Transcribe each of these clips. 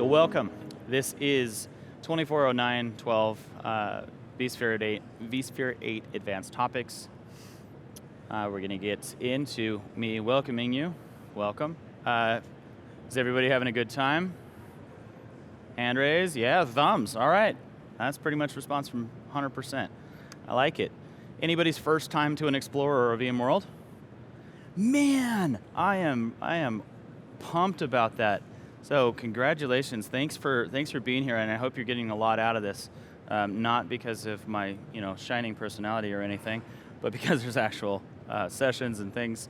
So welcome. This is 2409-12 vSphere 8 Advanced Topics. We're going to get into me welcoming you. Welcome. Is everybody having a good time? Hand raise? Yeah, thumbs. All right. That's pretty much response from 100%. I like it. Anybody's first time to an Explorer or a VMworld? Man, I am pumped about that. So congratulations. Thanks for being here, and I hope you're getting a lot out of this. Not because of my shining personality or anything, but because there's actual sessions and things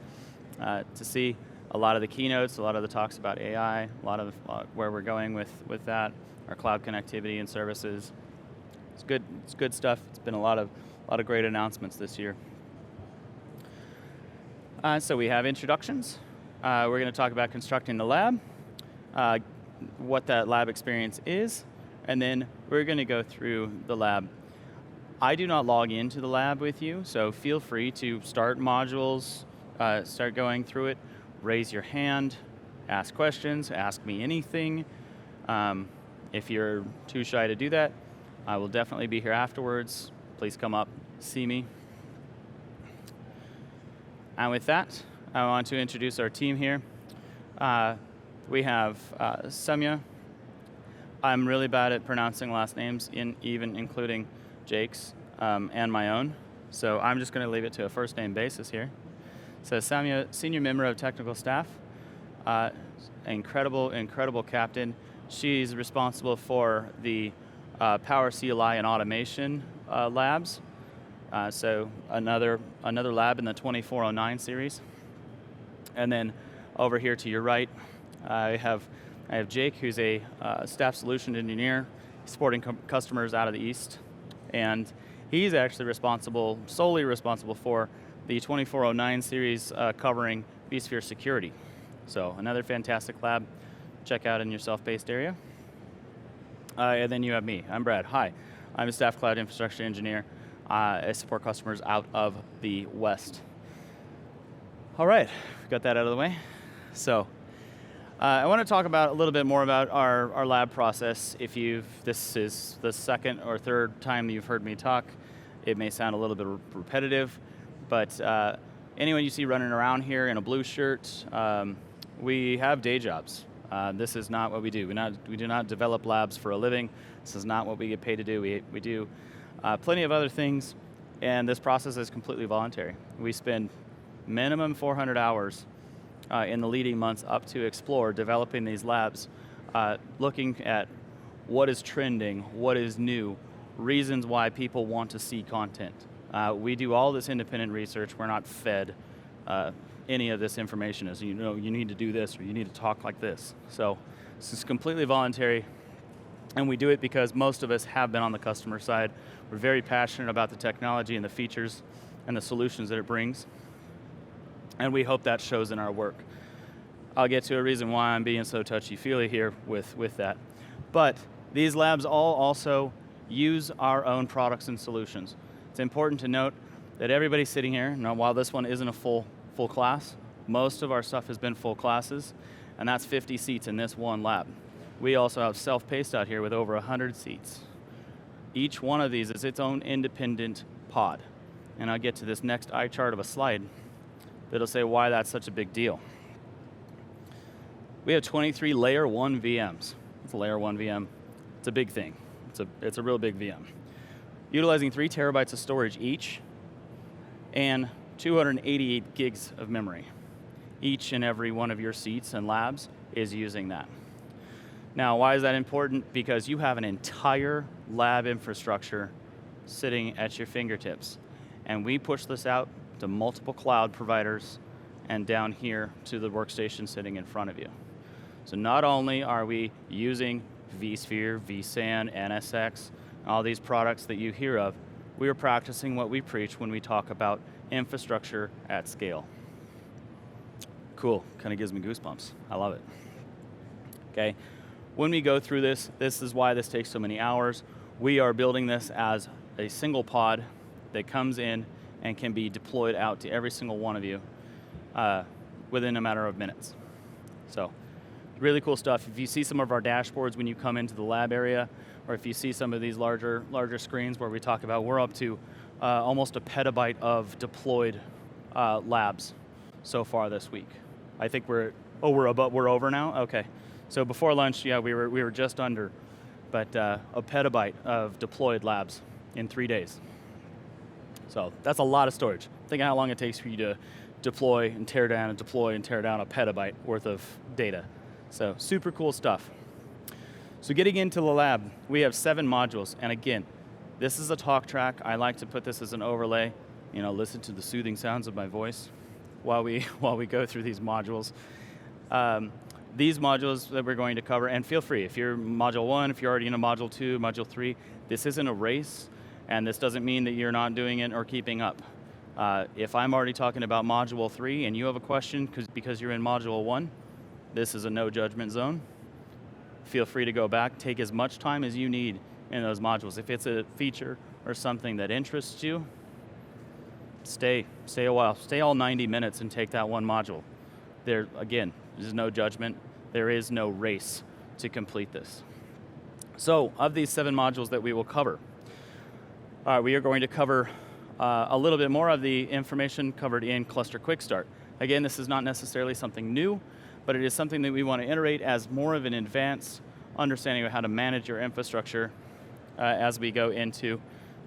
to see. A lot of the keynotes, a lot of the talks about AI, a lot of where we're going with that, our cloud connectivity and services. It's good. It's good stuff. It's been a lot of great announcements this year. So we have introductions. We're going to talk about constructing the lab, what that lab experience is, and then we're going to go through the lab. I do not log into the lab with you, so feel free to start modules, start going through it, raise your hand, ask questions, ask me anything. If you're too shy to do that, I will definitely be here afterwards. Please come up, see me. And with that, I want to introduce our team here. We have Samya. I'm really bad at pronouncing last names, even including Jake's and my own. So I'm just going to leave it to a first name basis here. So Samya, senior member of technical staff, incredible captain. She's responsible for the Power CLI and automation labs. So another lab in the 2409 series. And then over here to your right, I have Jake, who's a staff solution engineer supporting customers out of the East. And he's actually solely responsible for the 2409 series covering vSphere security. So another fantastic lab. Check out in your self-paced area. And then you have me. I'm Brad. Hi. I'm a staff cloud infrastructure engineer. I support customers out of the West. All right, got that out of the way. So I want to talk about a little bit more about our lab process. If this is the second or third time you've heard me talk, it may sound a little bit repetitive, but anyone you see running around here in a blue shirt, we have day jobs. This is not what we do. We do not develop labs for a living. This is not what we get paid to do. We do plenty of other things, and this process is completely voluntary. We spend minimum 400 hours in the leading months up to Explore developing these labs, looking at what is trending, what is new, reasons why people want to see content. We do all this independent research. We're not fed any of this information as you need to do this or you need to talk like this. So this is completely voluntary, and we do it because most of us have been on the customer side. We're very passionate about the technology and the features and the solutions that it brings, and we hope that shows in our work. I'll get to a reason why I'm being so touchy-feely here with that. But these labs all also use our own products and solutions. It's important to note that everybody sitting here, now while this one isn't a full class, most of our stuff has been full classes, and that's 50 seats in this one lab. We also have self-paced out here with over 100 seats. Each one of these is its own independent pod. And I'll get to this next eye chart of a slide that'll say why that's such a big deal. We have 23 layer 1 VMs. It's a layer 1 VM. It's a big thing. It's a real big VM. Utilizing 3 terabytes of storage each and 288 gigs of memory. Each and every one of your seats and labs is using that. Now, why is that important? Because you have an entire lab infrastructure sitting at your fingertips. And we push this out to multiple cloud providers and down here to the workstation sitting in front of you. So not only are we using vSphere, vSAN, NSX, all these products that you hear of, we are practicing what we preach when we talk about infrastructure at scale. Cool, kind of gives me goosebumps. I love it. Okay, when we go through this is why this takes so many hours. We are building this as a single pod that comes in and can be deployed out to every single one of you within a matter of minutes. So really cool stuff. If you see some of our dashboards when you come into the lab area, or if you see some of these larger screens where we talk about, we're up to almost a petabyte of deployed labs so far this week. I think we're over now? Okay. So before lunch, yeah, we were just under, but a petabyte of deployed labs in 3 days. So that's a lot of storage. Think of how long it takes for you to deploy and tear down and deploy and tear down a petabyte worth of data. So super cool stuff. So getting into the lab, we have 7 modules. And again, this is a talk track. I like to put this as an overlay. You know, listen to the soothing sounds of my voice while we go through these modules. These modules that we're going to cover, and feel free, if you're module 1, if you're already in a module 2, module 3, this isn't a race, and this doesn't mean that you're not doing it or keeping up. If I'm already talking about module 3 and you have a question because you're in module 1, this is a no judgment zone. Feel free to go back, take as much time as you need in those modules. If it's a feature or something that interests you, stay a while. Stay all 90 minutes and take that one module. There, again, there's no judgment. There is no race to complete this. So, of these 7 modules that we will cover, we are going to cover a little bit more of the information covered in Cluster Quickstart. Again, this is not necessarily something new, but it is something that we want to iterate as more of an advanced understanding of how to manage your infrastructure as we go into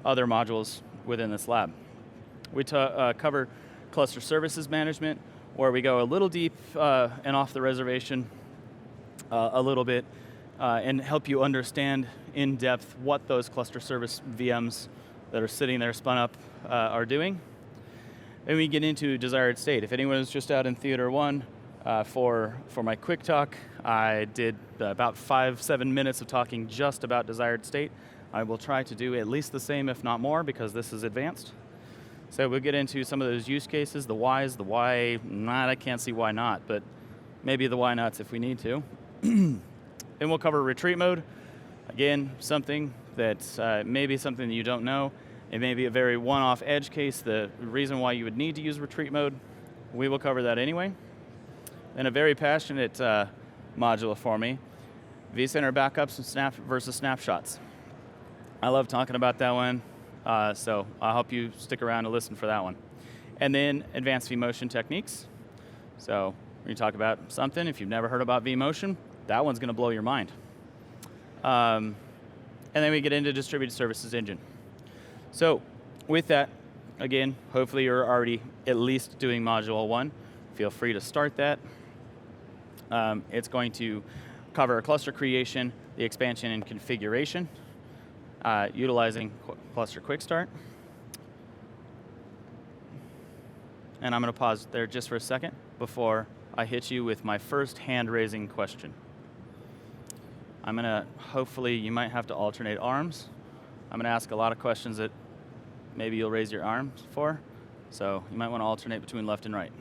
other modules within this lab. We cover cluster services management, where we go a little deep and off the reservation a little bit and help you understand in depth what those cluster service VMs that are sitting there spun up are doing. Then we get into desired state. If anyone is just out in Theater 1 for my quick talk, I did about 5-7 minutes of talking just about desired state. I will try to do at least the same, if not more, because this is advanced. So we'll get into some of those use cases, the whys, the why not, I can't see why not, but maybe the why nots if we need to. Then we'll cover retreat mode. Again, something that may be something that you don't know. It may be a very one-off edge case, the reason why you would need to use retreat mode. We will cover that anyway. And a very passionate module for me, vCenter backups and versus snapshots. I love talking about that one. So I hope you stick around to listen for that one. And then advanced vMotion techniques. So when you talk about something, if you've never heard about vMotion, that one's going to blow your mind. And then we get into distributed services engine. So with that, again, hopefully you're already at least doing module 1. Feel free to start that. It's going to cover cluster creation, the expansion and configuration, utilizing Cluster Quickstart. And I'm going to pause there just for a second before I hit you with my first hand-raising question. I'm going to, hopefully, you might have to alternate arms. I'm going to ask a lot of questions that maybe you'll raise your arms for, so you might want to alternate between left and right.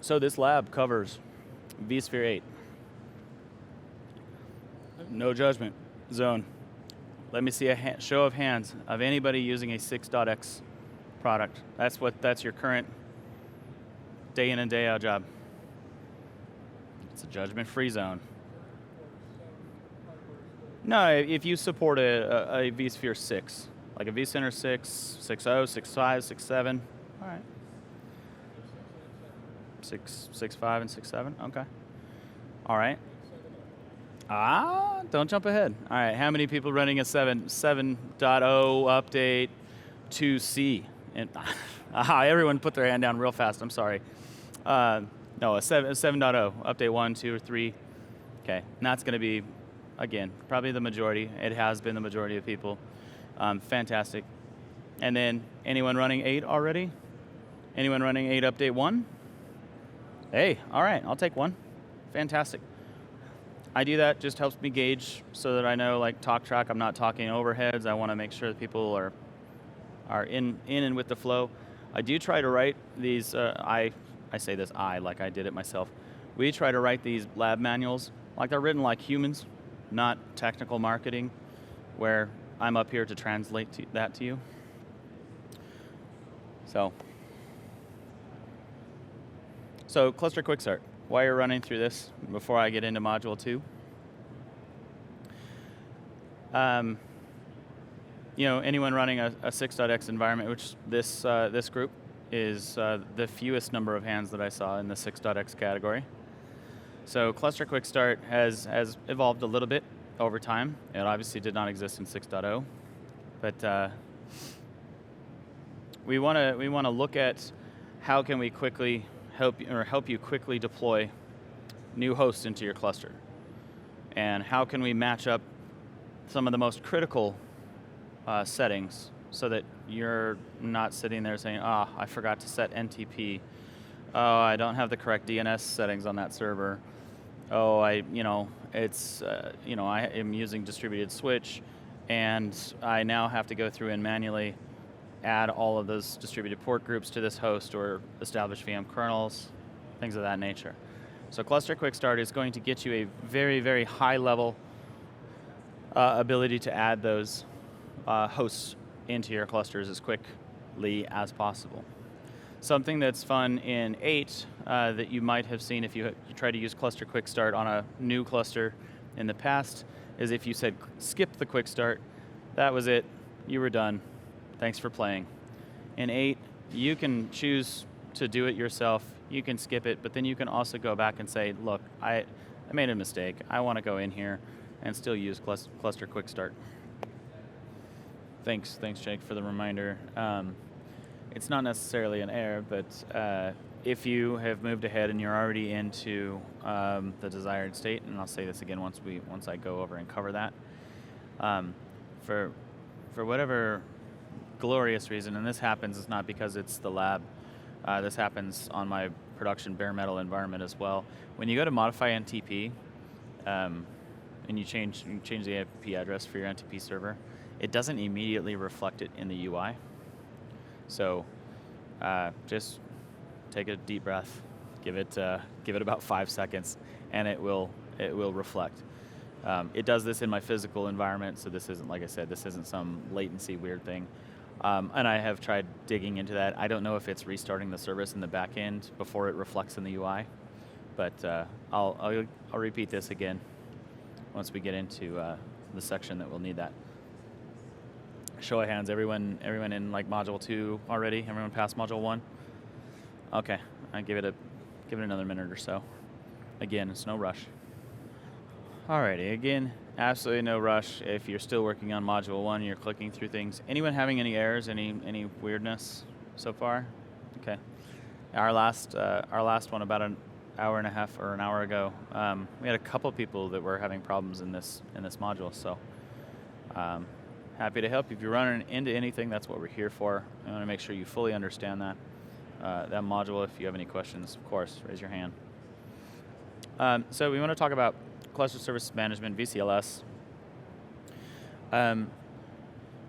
So this lab covers vSphere 8. No judgment zone. Let me see a show of hands of anybody using a 6.x product. That's your current day in and day out job. It's a judgment-free zone. No, if you support a vSphere 6, like a vCenter 6, 6.0, 6.5, 6.7, all right. 6.5 and 6.7, okay. All right. Don't jump ahead. All right, how many people running a 7.0 update 2C? And everyone put their hand down real fast, I'm sorry. No, a 7.0, update 1, 2, or 3. Okay, and that's gonna be, again, probably the majority. It has been the majority of people. Fantastic. And then, anyone running 8 already? Anyone running 8 update 1? Hey, all right, I'll take 1. Fantastic. I do that, just helps me gauge so that I know, like talk track, I'm not talking overheads. I want to make sure that people are in and with the flow. I do try to write these, I say this like I did it myself. We try to write these lab manuals like they're written like humans, not technical marketing, where I'm up here to translate that to you. So cluster Quickstart. While you're running through this, before I get into module 2, anyone running a 6.x environment, which this group is the fewest number of hands that I saw in the 6.x category. So cluster Quickstart has evolved a little bit over time. It obviously did not exist in 6.0, but we want to look at how can we quickly help you quickly deploy new hosts into your cluster, and how can we match up some of the most critical settings so that you're not sitting there saying, I forgot to set NTP. Oh, I don't have the correct DNS settings on that server. Oh, I am using distributed switch, and I now have to go through and manually add all of those distributed port groups to this host or establish VM kernels, things of that nature. So cluster Quickstart is going to get you a very, very high level ability to add those hosts into your clusters as quickly as possible. Something that's fun in 8 that you might have seen if you try to use cluster Quickstart on a new cluster in the past is if you said skip the Quickstart, that was it, you were done. Thanks for playing. In 8, you can choose to do it yourself. You can skip it, but then you can also go back and say, look, I made a mistake. I want to go in here and still use cluster Quickstart. Thanks, Jake, for the reminder. It's not necessarily an error, but if you have moved ahead and you're already into the desired state, and I'll say this again once I go over and cover that, for whatever glorious reason, and this happens, it's not because it's the lab. This happens on my production bare metal environment as well. When you go to modify NTP, and you change the IP address for your NTP server, it doesn't immediately reflect it in the UI. So just take a deep breath, give it about 5 seconds, and it will reflect. It does this in my physical environment, so this isn't, like I said, this isn't some latency weird thing. And I have tried digging into that. I don't know if it's restarting the service in the back end before it reflects in the UI, but I'll repeat this again once we get into the section that will need that. Show of hands, everyone in like module 2 already? Everyone past module 1? Okay, I give it another minute or so. Again, it's no rush. Alrighty, again, absolutely no rush. If you're still working on module 1, you're clicking through things. Anyone having any errors, any weirdness so far? Okay. Our last one about an hour and a half or an hour ago, we had a couple people that were having problems in this module. So happy to help. If you're running into anything, that's what we're here for. I want to make sure you fully understand that module. If you have any questions, of course, raise your hand. So we want to talk about Cluster Service Management, VCLS.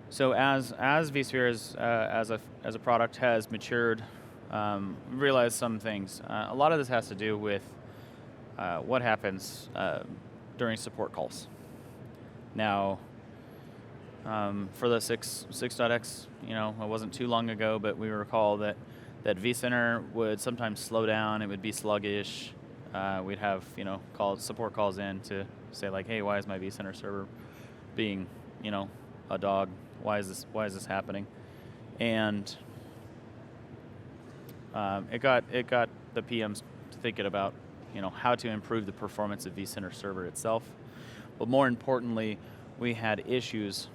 So as vSphere as a product has matured, realized some things. A lot of this has to do with what happens during support calls. Now, for the 6.x, it wasn't too long ago, but we recall that vCenter would sometimes slow down. It would be sluggish. We'd have support calls in to say like, hey, why is my vCenter server being a dog? Why is this happening? And it got the PMs thinking about how to improve the performance of vCenter server itself. But more importantly, we had issues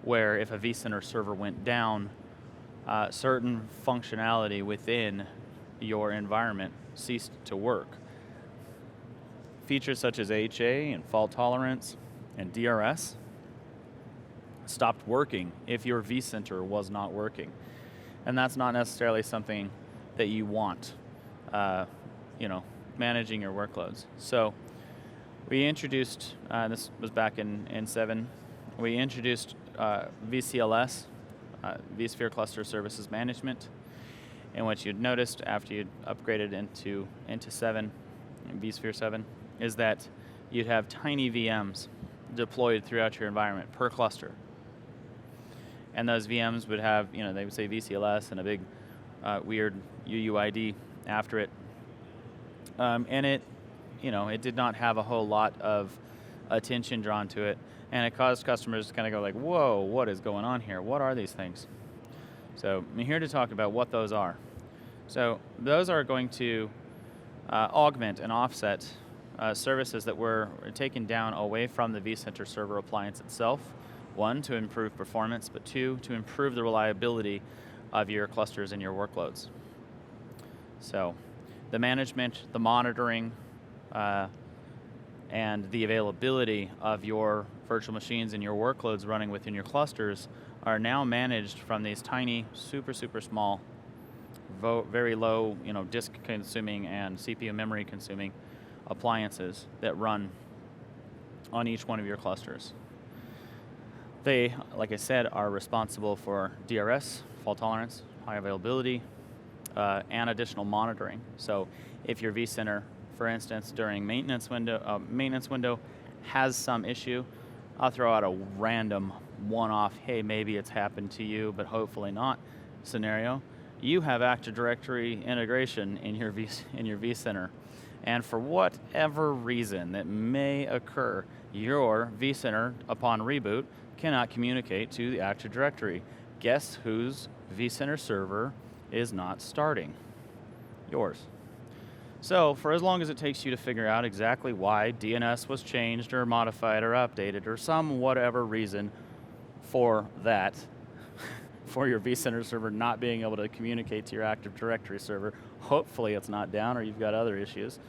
where if a vCenter server went down, certain functionality within your environment ceased to work. Features such as HA and fault tolerance and DRS stopped working if your vCenter was not working. And that's not necessarily something that you want, managing your workloads. So we introduced, this was back in 7, we introduced VCLS, vSphere Cluster Services Management. And what you'd noticed after you'd upgraded into 7 vSphere 7, is that you'd have tiny VMs deployed throughout your environment per cluster. And those VMs would have, they would say VCLS and a big weird UUID after it. And it did not have a whole lot of attention drawn to it. And it caused customers to kind of go like, whoa, what is going on here? What are these things? So I'm here to talk about what those are. So those are going to augment and offset services that were taken down away from the vCenter server appliance itself. One, to improve performance, but two, to improve the reliability of your clusters and your workloads. So the management, the monitoring, and the availability of your virtual machines and your workloads running within your clusters are now managed from these tiny, super, super small, very low, disk consuming and CPU memory consuming appliances that run on each one of your clusters. They, like I said, are responsible for DRS, fault tolerance, high availability, and additional monitoring. So if your vCenter, for instance, during maintenance window has some issue, I'll throw out a random one-off, hey, maybe it's happened to you, but hopefully not scenario. You have Active Directory integration in your vCenter. And for whatever reason that may occur, your vCenter, upon reboot, cannot communicate to the Active Directory. Guess whose vCenter server is not starting? Yours. So for as long as it takes you to figure out exactly why DNS was changed or modified or updated or some whatever reason for that, for your vCenter server not being able to communicate to your Active Directory server, hopefully it's not down or you've got other issues.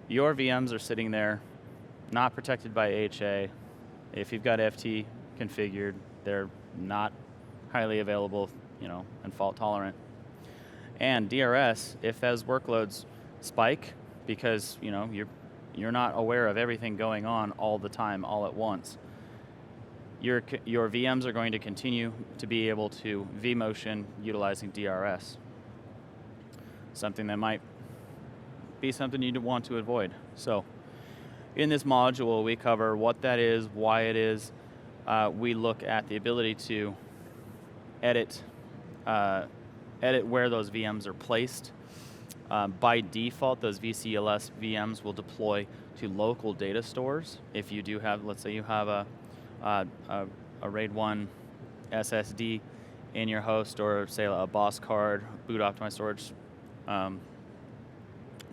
Your VMs are sitting there, not protected by HA. If you've got FT configured, they're not highly available, and fault tolerant. And DRS, if those workloads spike because you're not aware of everything going on all the time, all at once, your VMs are going to continue to be able to vMotion utilizing DRS. Something that might be something you'd want to avoid. So in this module, we cover what that is, why it is. We look at the ability to edit where those VMs are placed. By default, those VCLS VMs will deploy to local data stores. If you do have, let's say you have a RAID 1 SSD in your host, or say a BOS card, boot optimized storage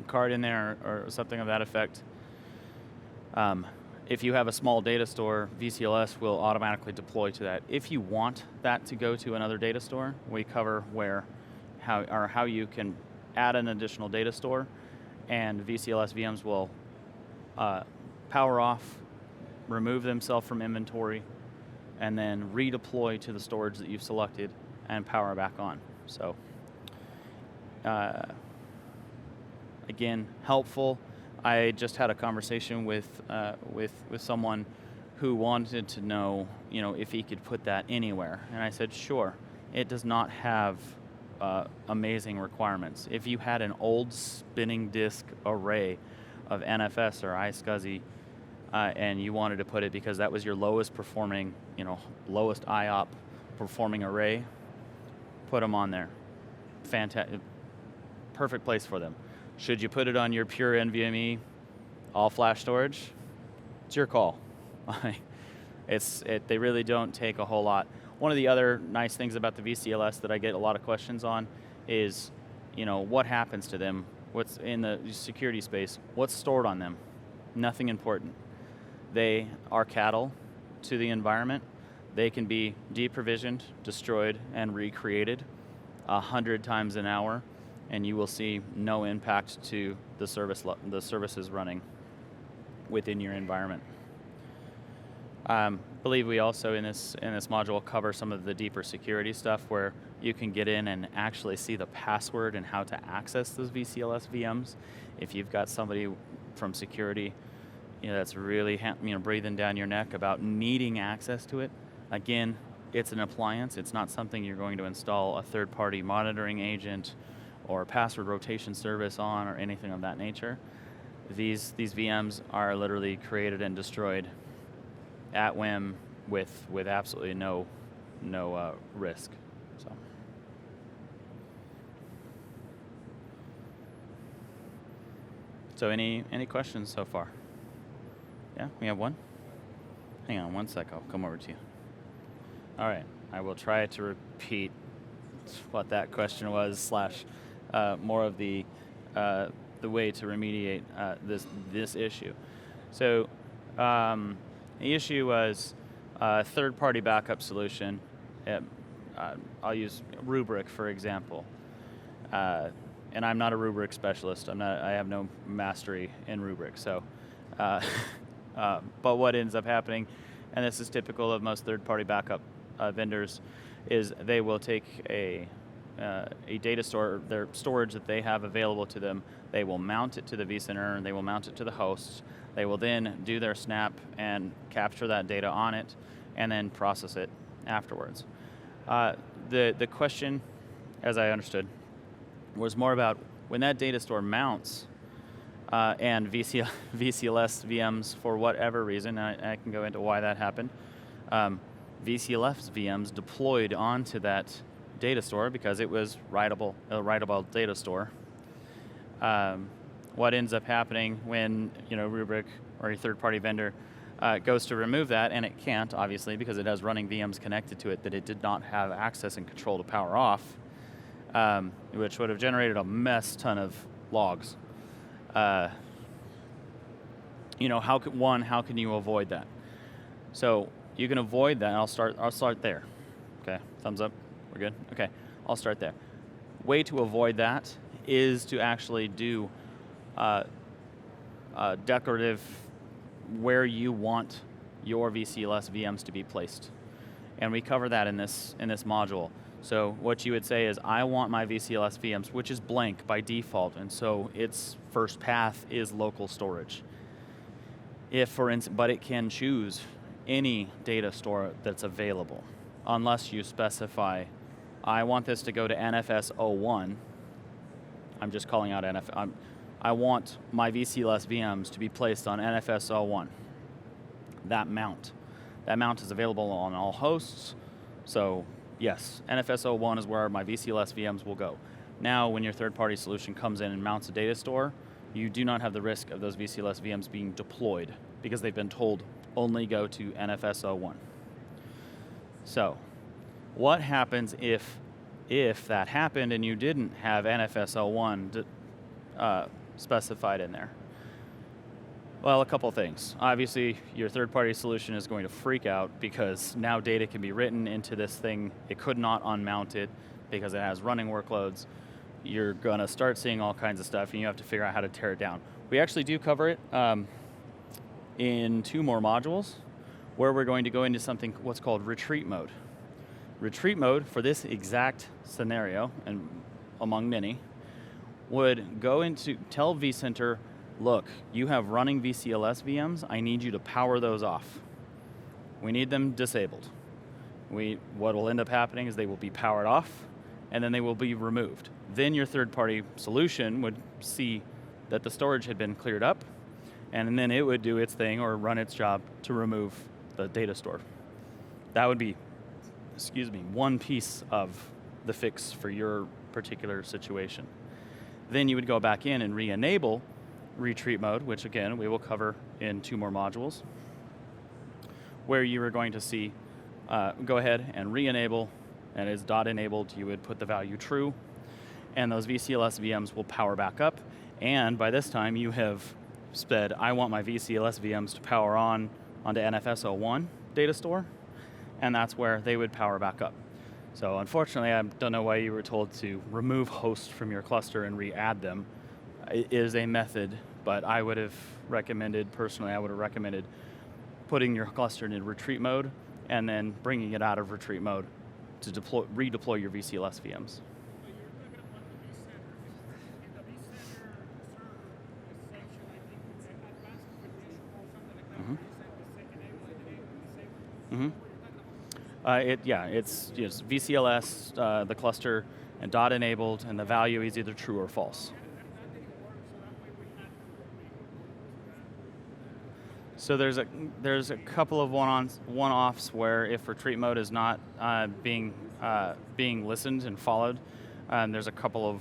card in there, or something of that effect. If you have a small data store, VCLS will automatically deploy to that. If you want that to go to another data store, we cover how you can add an additional data store, and VCLS VMs will power off, remove themselves from inventory, and then redeploy to the storage that you've selected and power back on. So again, helpful. I just had a conversation with someone who wanted to know, if he could put that anywhere, and I said, sure. It does not have amazing requirements. If you had an old spinning disk array of NFS or iSCSI, and you wanted to put it because that was your lowest performing, lowest IOP performing array, put them on there. Fantastic, perfect place for them. Should you put it on your pure NVMe all flash storage? It's your call. They really don't take a whole lot. One of the other nice things about the VCLS that I get a lot of questions on is, what happens to them? What's in the security space? What's stored on them? Nothing important. They are cattle to the environment. They can be deprovisioned, destroyed, and recreated 100 times an hour, and you will see no impact to the services running within your environment. Believe we also in this module cover some of the deeper security stuff where you can get in and actually see the password and how to access those VCLS VMs. If you've got somebody from security, that's really breathing down your neck about needing access to it. Again, it's an appliance. It's not something you're going to install a third-party monitoring agent or password rotation service on or anything of that nature. These VMs are literally created and destroyed at whim with absolutely no risk. So any questions so far? Yeah, we have one. Hang on one sec, I'll come over to you. All right, I will try to repeat what that question was / more of the way to remediate this issue. So the issue was a third-party backup solution. I'll use Rubrik for example, and I'm not a Rubrik specialist. I have no mastery in Rubrik. So, but what ends up happening, and this is typical of most third-party backup vendors, is they will take a data store, their storage that they have available to them, they will mount it to the vCenter, and they will mount it to the hosts. They will then do their snap and capture that data on it, and then process it afterwards. The question, as I understood, was more about when that data store mounts and VCLS VMs, for whatever reason, I can go into why that happened, VCLS VMs deployed onto that data store because it was a writable data store. What ends up happening when Rubrik or a third-party vendor goes to remove that, and it can't, obviously, because it has running VMs connected to it that it did not have access and control to power off, which would have generated a mess ton of logs. How can you avoid that? So you can avoid that. I'll start there. Okay, thumbs up. We're good? Okay, I'll start there. Way to avoid that is to actually do decorative where you want your VCLS VMs to be placed. And we cover that in this module. So what you would say is, I want my VCLS VMs, which is blank by default, and so its first path is local storage. But it can choose any data store that's available, unless you specify, I want this to go to NFS01. I'm just calling out I want my VCLS VMs to be placed on NFS01. That mount is available on all hosts. So yes, NFS01 is where my VCLS VMs will go. Now, when your third-party solution comes in and mounts a data store, you do not have the risk of those VCLS VMs being deployed because they've been told only go to NFS01. So what happens if that happened and you didn't have NFS01 specified in there? Well, a couple things. Obviously, your third-party solution is going to freak out because now data can be written into this thing. It could not unmount it because it has running workloads. You're going to start seeing all kinds of stuff, and you have to figure out how to tear it down. We actually do cover it in 2 more modules, where we're going to go into something what's called retreat mode. Retreat mode, for this exact scenario, and among many, would go into tell vCenter, look, you have running VCLS VMs, I need you to power those off. We need them disabled. What will end up happening is they will be powered off, and then they will be removed. Then your third-party solution would see that the storage had been cleared up, and then it would do its thing or run its job to remove the data store. That would be, one piece of the fix for your particular situation. Then you would go back in and re-enable retreat mode, which again, we will cover in 2 more modules, where you are going to see, go ahead and re-enable, and as .enabled, you would put the value true, and those VCLS VMs will power back up, and by this time you have said, I want my VCLS VMs to power on onto NFS01 data store, and that's where they would power back up. So unfortunately, I don't know why you were told to remove hosts from your cluster and re-add them. It is a method, but I would have recommended putting your cluster in retreat mode and then bringing it out of retreat mode to redeploy your VCLS VMs. It's VCLS, the cluster, and dot enabled, and the value is either true or false. So there's a couple of one-offs where if retreat mode is not being listened and followed, there's a couple of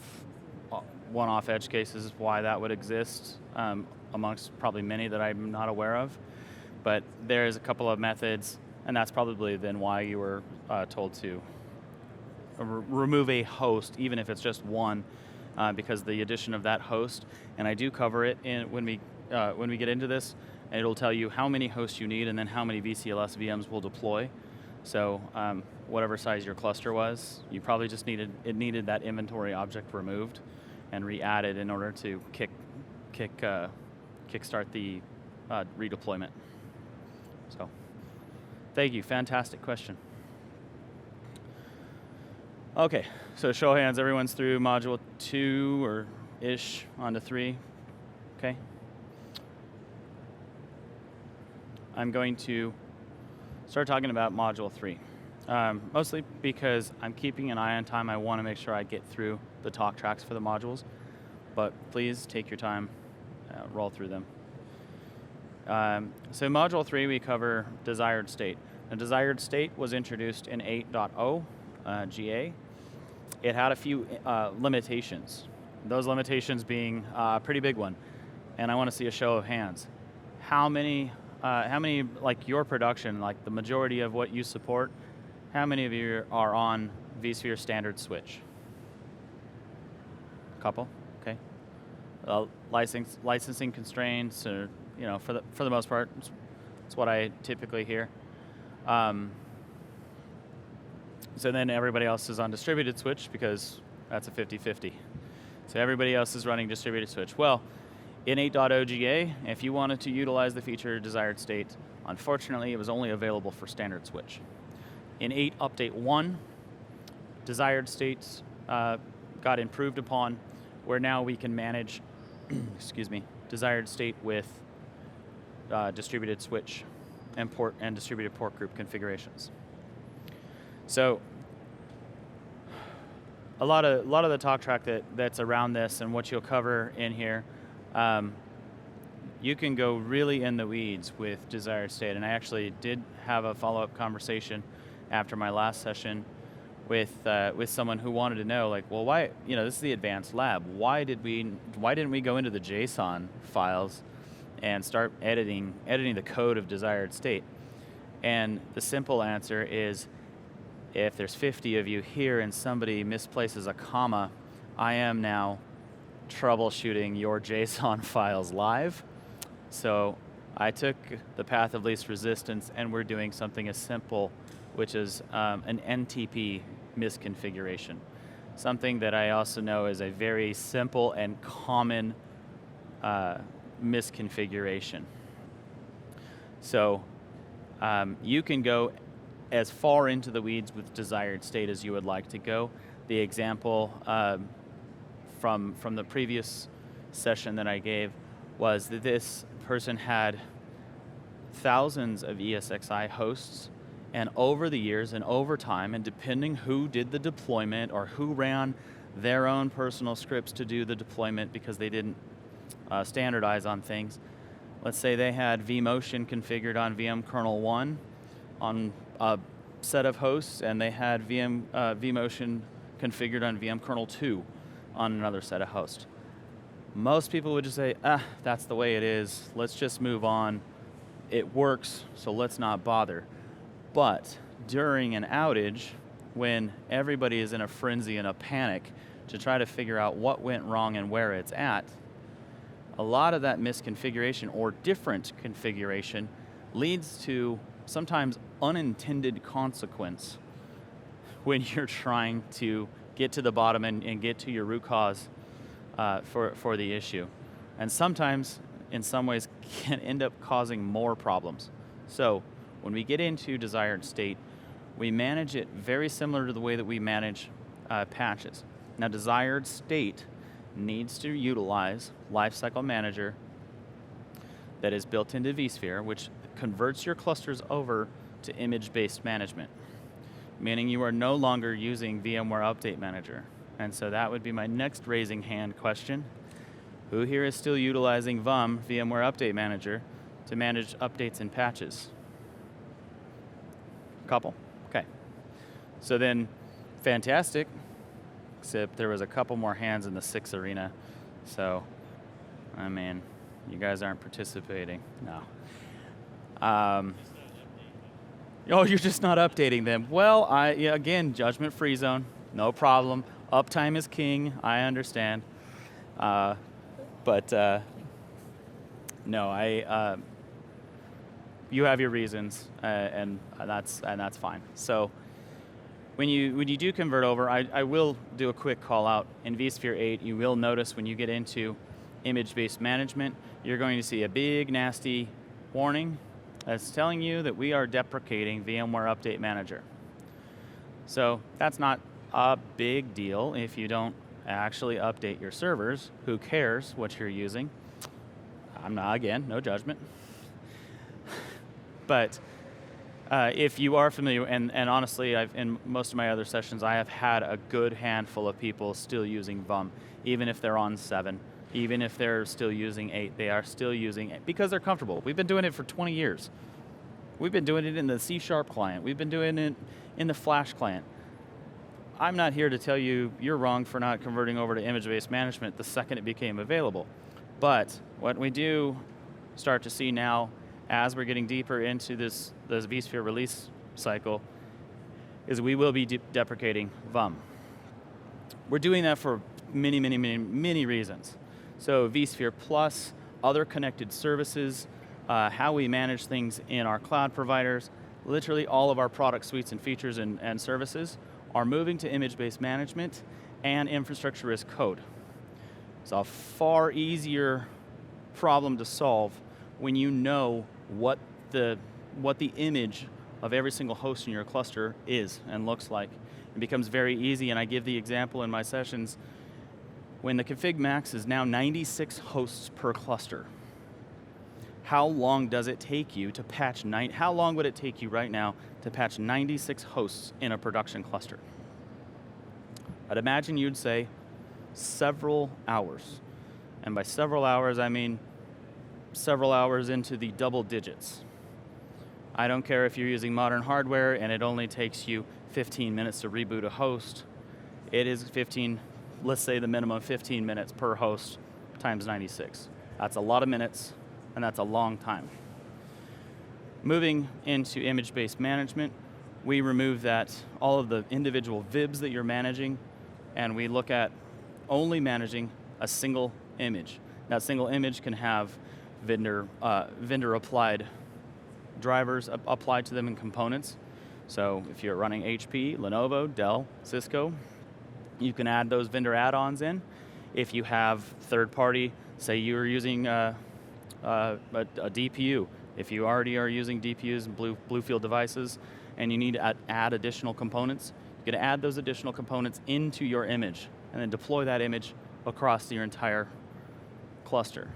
one-off edge cases why that would exist, amongst probably many that I'm not aware of. But there's a couple of methods, and that's probably then why you were told to remove a host, even if it's just one, because the addition of that host, and I do cover it when we get into this, and it'll tell you how many hosts you need and then how many VCLS VMs will deploy. So whatever size your cluster was, you probably just needed that inventory object removed and re-added in order to kickstart the redeployment. So, thank you, fantastic question. Okay, so show of hands, everyone's through module 2 or ish onto 3, okay? I'm going to start talking about module 3, mostly because I'm keeping an eye on time. I want to make sure I get through the talk tracks for the modules, but please take your time, roll through them. So module 3, we cover desired state. Now, desired state was introduced in 8.0 GA. It had a few limitations. Those limitations being a pretty big one, and I want to see a show of hands. How many, like your production, like the majority of what you support, how many of you are on vSphere standard switch? A couple, okay. Licensing constraints, or for the most part, it's what I typically hear. So then everybody else is on distributed switch because that's a 50-50. So everybody else is running distributed switch. Well, in 8.0 GA, if you wanted to utilize the feature desired state, unfortunately it was only available for standard switch. In 8 update 1, desired states got improved upon, where now we can manage excuse me, desired state with distributed switch and distributed port group configurations. So a lot of the talk track that's around this and what you'll cover in here, you can go really in the weeds with desired state. And I actually did have a follow-up conversation after my last session with someone who wanted to know, like, well, why, this is the advanced lab. Why didn't we go into the JSON files and start editing the code of desired state? And the simple answer is, if there's 50 of you here and somebody misplaces a comma, I am now troubleshooting your JSON files live. So I took the path of least resistance, and we're doing something as simple, which is an NTP misconfiguration. Something that I also know is a very simple and common misconfiguration. So you can go as far into the weeds with desired state as you would like to go. The example from the previous session that I gave was that this person had thousands of ESXi hosts, and over the years and over time, and depending who did the deployment or who ran their own personal scripts to do the deployment because they didn't standardize on things. Let's say they had vMotion configured on VM kernel 1 on a set of hosts, and they had vMotion configured on VM kernel 2 on another set of hosts. Most people would just say, that's the way it is. Let's just move on. It works, so let's not bother. But during an outage, when everybody is in a frenzy and a panic to try to figure out what went wrong and where it's at, a lot of that misconfiguration or different configuration leads to sometimes unintended consequence when you're trying to get to the bottom and get to your root cause for the issue. And sometimes, in some ways, can end up causing more problems. So when we get into desired state, we manage it very similar to the way that we manage patches. Now, desired state needs to utilize Lifecycle Manager that is built into vSphere, which converts your clusters over to image-based management, meaning you are no longer using VMware Update Manager. And so that would be my next raising hand question. Who here is still utilizing VUM, VMware Update Manager, to manage updates and patches? Couple? Okay. So then, fantastic, except there was a couple more hands in the 6 arena. So, I mean, you guys aren't participating. No. Oh, you're just not updating them. Well, yeah, again, judgment-free zone, no problem. Uptime is king, I understand. No, you have your reasons, and that's fine. So when you do convert over, I will do a quick call out. In vSphere 8, you will notice when you get into image-based management, you're going to see a big, nasty warning that's telling you that we are deprecating VMware Update Manager. So that's not a big deal if you don't actually update your servers. Who cares what you're using? I'm not, again, no judgment. But if you are familiar, and honestly, in most of my other sessions, I have had a good handful of people still using VUM, even if they're on 7, even if they're still using 8, they are still using it because they're comfortable. We've been doing it for 20 years. We've been doing it in the C# client. We've been doing it in the Flash client. I'm not here to tell you you're wrong for not converting over to image-based management the second it became available. But what we do start to see now, as we're getting deeper into this vSphere release cycle, is we will be deprecating VUM. We're doing that for many reasons. So vSphere Plus, other connected services, how we manage things in our cloud providers, literally all of our product suites and features and services are moving to image-based management and infrastructure as code. It's a far easier problem to solve when you know what the image of every single host in your cluster is and looks like. It becomes very easy, and I give the example in my sessions, when the config max is now 96 hosts per cluster. How long does it take you to patch how long would it take you right now to patch 96 hosts in a production cluster? I'd imagine you'd say several hours. And by several hours, I mean several hours into the double digits. I don't care if you're using modern hardware and it only takes you 15 minutes to reboot a host. It is 15, let's say the minimum 15 minutes per host times 96. That's a lot of minutes, and that's a long time. Moving into image-based management, we remove all of the individual VIBs that you're managing, and we look at only managing a single image. That single image can have vendor-applied drivers applied to them in components. So if you're running HP, Lenovo, Dell, Cisco, you can add those vendor add-ons in. If you have third-party, say you're using a DPU, if you already are using DPUs and Bluefield devices, and you need to add additional components, you can add those additional components into your image, and then deploy that image across your entire cluster.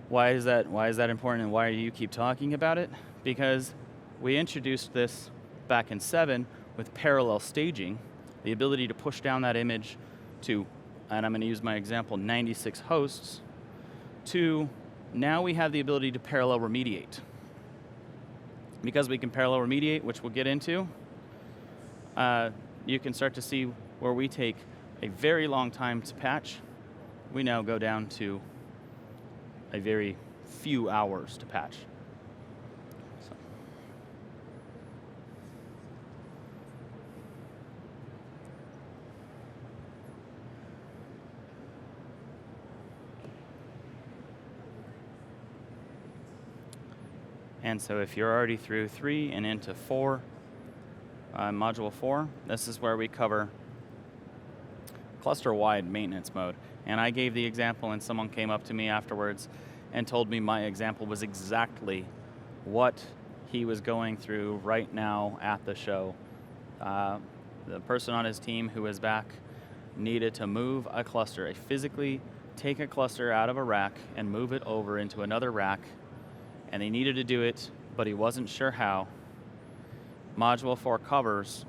Why is that important, and why do you keep talking about it? Because we introduced this back in 7 with parallel staging, the ability to push down that image to, and I'm going to use my example, 96 hosts, to now we have the ability to parallel remediate. Because we can parallel remediate, which we'll get into, you can start to see where we take a very long time to patch. We now go down to a very few hours to patch. So. And so if you're already through 3 and into 4, module 4, this is where we cover cluster-wide maintenance mode. And I gave the example, and someone came up to me afterwards and told me my example was exactly what he was going through right now at the show. The person on his team who was back needed to move a cluster, physically take a cluster out of a rack and move it over into another rack, and he needed to do it, but he wasn't sure how. Module 4 covers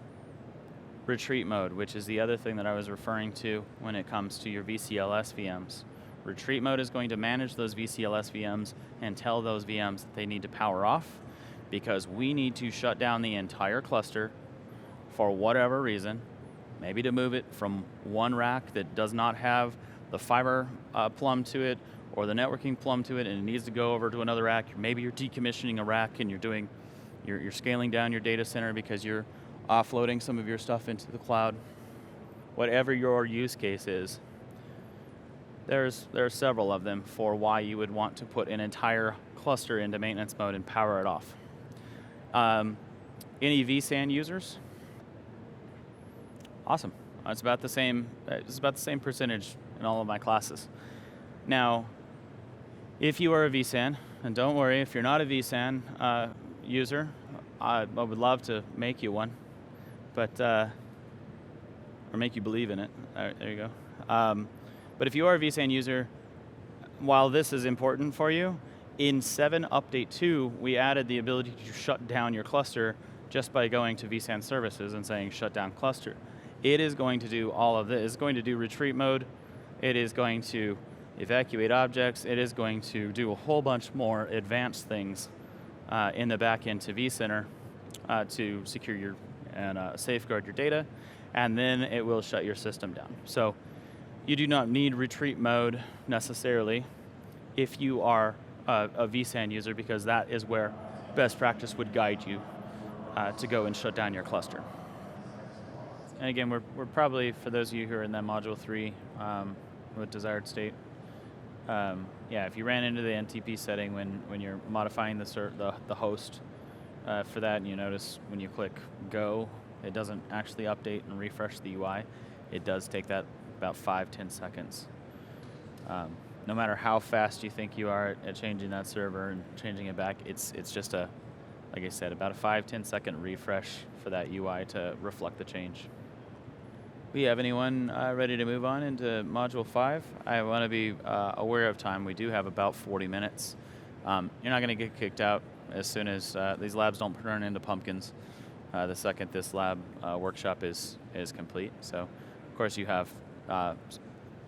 retreat mode, which is the other thing that I was referring to when it comes to your VCLS VMs. Retreat mode is going to manage those VCLS VMs and tell those VMs that they need to power off, because we need to shut down the entire cluster for whatever reason, maybe to move it from one rack that does not have the fiber plumb to it or the networking plumb to it, and it needs to go over to another rack. Maybe you're decommissioning a rack and you're scaling down your data center because you're offloading some of your stuff into the cloud. Whatever your use case is, there are several of them for why you would want to put an entire cluster into maintenance mode and power it off. Any vSAN users? Awesome. It's about the same percentage in all of my classes. Now, if you are a vSAN, and don't worry, if you're not a vSAN user, I would love to make you one, but or make you believe in it. There you go. But if you are a vSAN user, while this is important for you, in 7 Update 2, we added the ability to shut down your cluster just by going to vSAN services and saying shut down cluster. It is going to do all of this. It's going to do retreat mode. It is going to evacuate objects. It is going to do a whole bunch more advanced things in the back end to vCenter to secure your and safeguard your data, and then it will shut your system down. So you do not need retreat mode necessarily if you are a vSAN user, because that is where best practice would guide you to go and shut down your cluster. And again, we're probably, for those of you who are in that module 3 with desired state, yeah, if you ran into the NTP setting when you're modifying the host for that, and you notice when you click go, it doesn't actually update and refresh the UI. It does take that about 5-10 seconds. No matter how fast you think you are at changing that server and changing it back, it's just like I said, about a 5-10 second refresh for that UI to reflect the change. We have anyone ready to move on into Module 5? I want to be aware of time. We do have about 40 minutes. You're not going to get kicked out as soon as these labs don't turn into pumpkins the second this lab workshop is complete. So, of course, you have a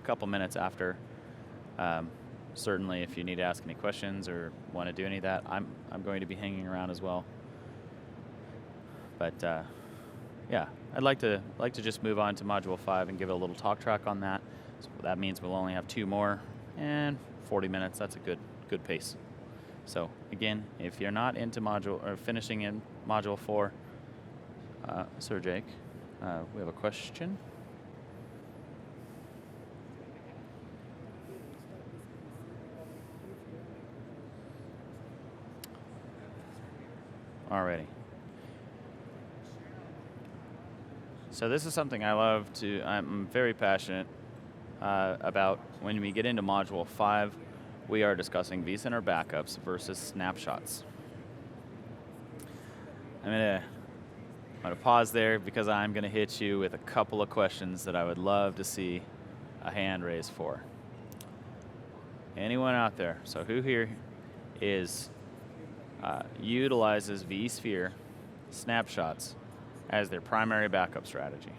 couple minutes after. Certainly, if you need to ask any questions or want to do any of that, I'm going to be hanging around as well. But yeah, I'd like to just move on to Module 5 and give it a little talk track on that. So that means we'll only have 2 more and 40 minutes. That's a good pace. So again, if you're not into module or finishing in Module 4, Sir Jake, we have a question. Alrighty. So this is something I love to, I'm very passionate about. When we get into Module 5, we are discussing vCenter backups versus snapshots. I'm gonna pause there because I'm gonna hit you with a couple of questions that I would love to see a hand raised for. Anyone out there? So who here is utilizes vSphere snapshots as their primary backup strategy?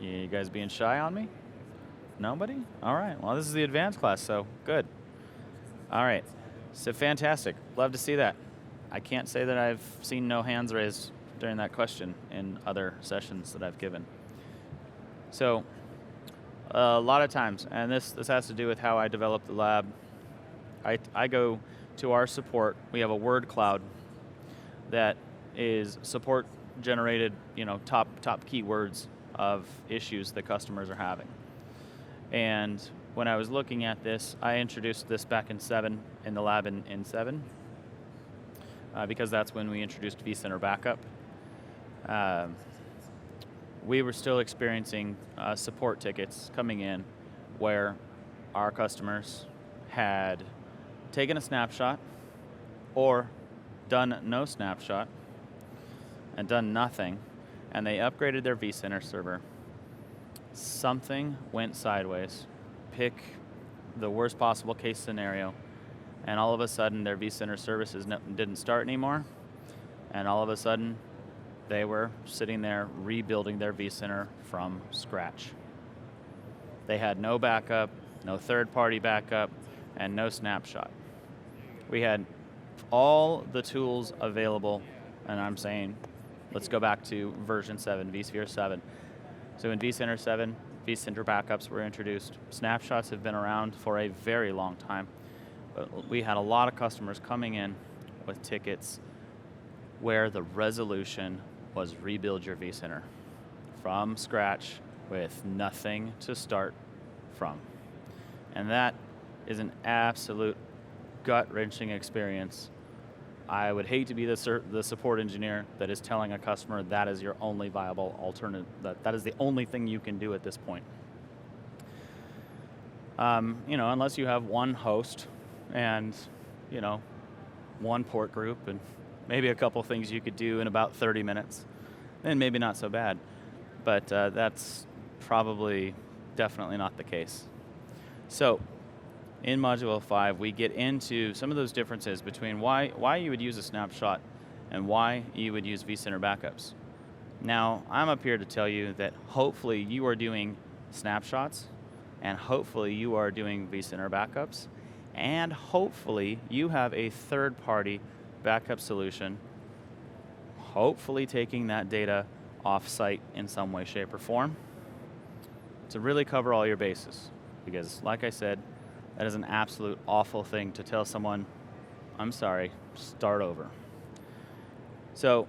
You guys being shy on me? Nobody? All right. Well, this is the advanced class, so good. All right. So fantastic. Love to see that. I can't say that I've seen no hands raised during that question in other sessions that I've given. So a lot of times, and this has to do with how I develop the lab, I go to our support. We have a word cloud that is support generated, top keywords of issues that customers are having. And when I was looking at this, I introduced this back in the lab in 7, because that's when we introduced vCenter backup. We were still experiencing support tickets coming in where our customers had taken a snapshot or done no snapshot and done nothing, and they upgraded their vCenter server. Something went sideways. Pick the worst possible case scenario, and all of a sudden their vCenter services didn't start anymore, and all of a sudden They were sitting there rebuilding their vCenter from scratch. They had no backup, no third-party backup, and no snapshot. We had all the tools available, and I'm saying, let's go back to version 7, vSphere 7. So in vCenter 7, vCenter backups were introduced. Snapshots have been around for a very long time. But we had a lot of customers coming in with tickets where the resolution was rebuild your vCenter from scratch with nothing to start from. And that is an absolute gut-wrenching experience. I would hate to be the support engineer that is telling a customer that is your only viable alternative, that is the only thing you can do at this point. Unless you have one host and, one port group and maybe a couple things you could do in about 30 minutes, then maybe not so bad. But that's probably definitely not the case. So in Module 5, we get into some of those differences between why you would use a snapshot and why you would use vCenter backups. Now, I'm up here to tell you that hopefully you are doing snapshots, and hopefully you are doing vCenter backups, and hopefully you have a third-party backup solution, hopefully taking that data off-site in some way, shape, or form to really cover all your bases. Because, like I said, that is an absolute awful thing to tell someone, I'm sorry, start over. So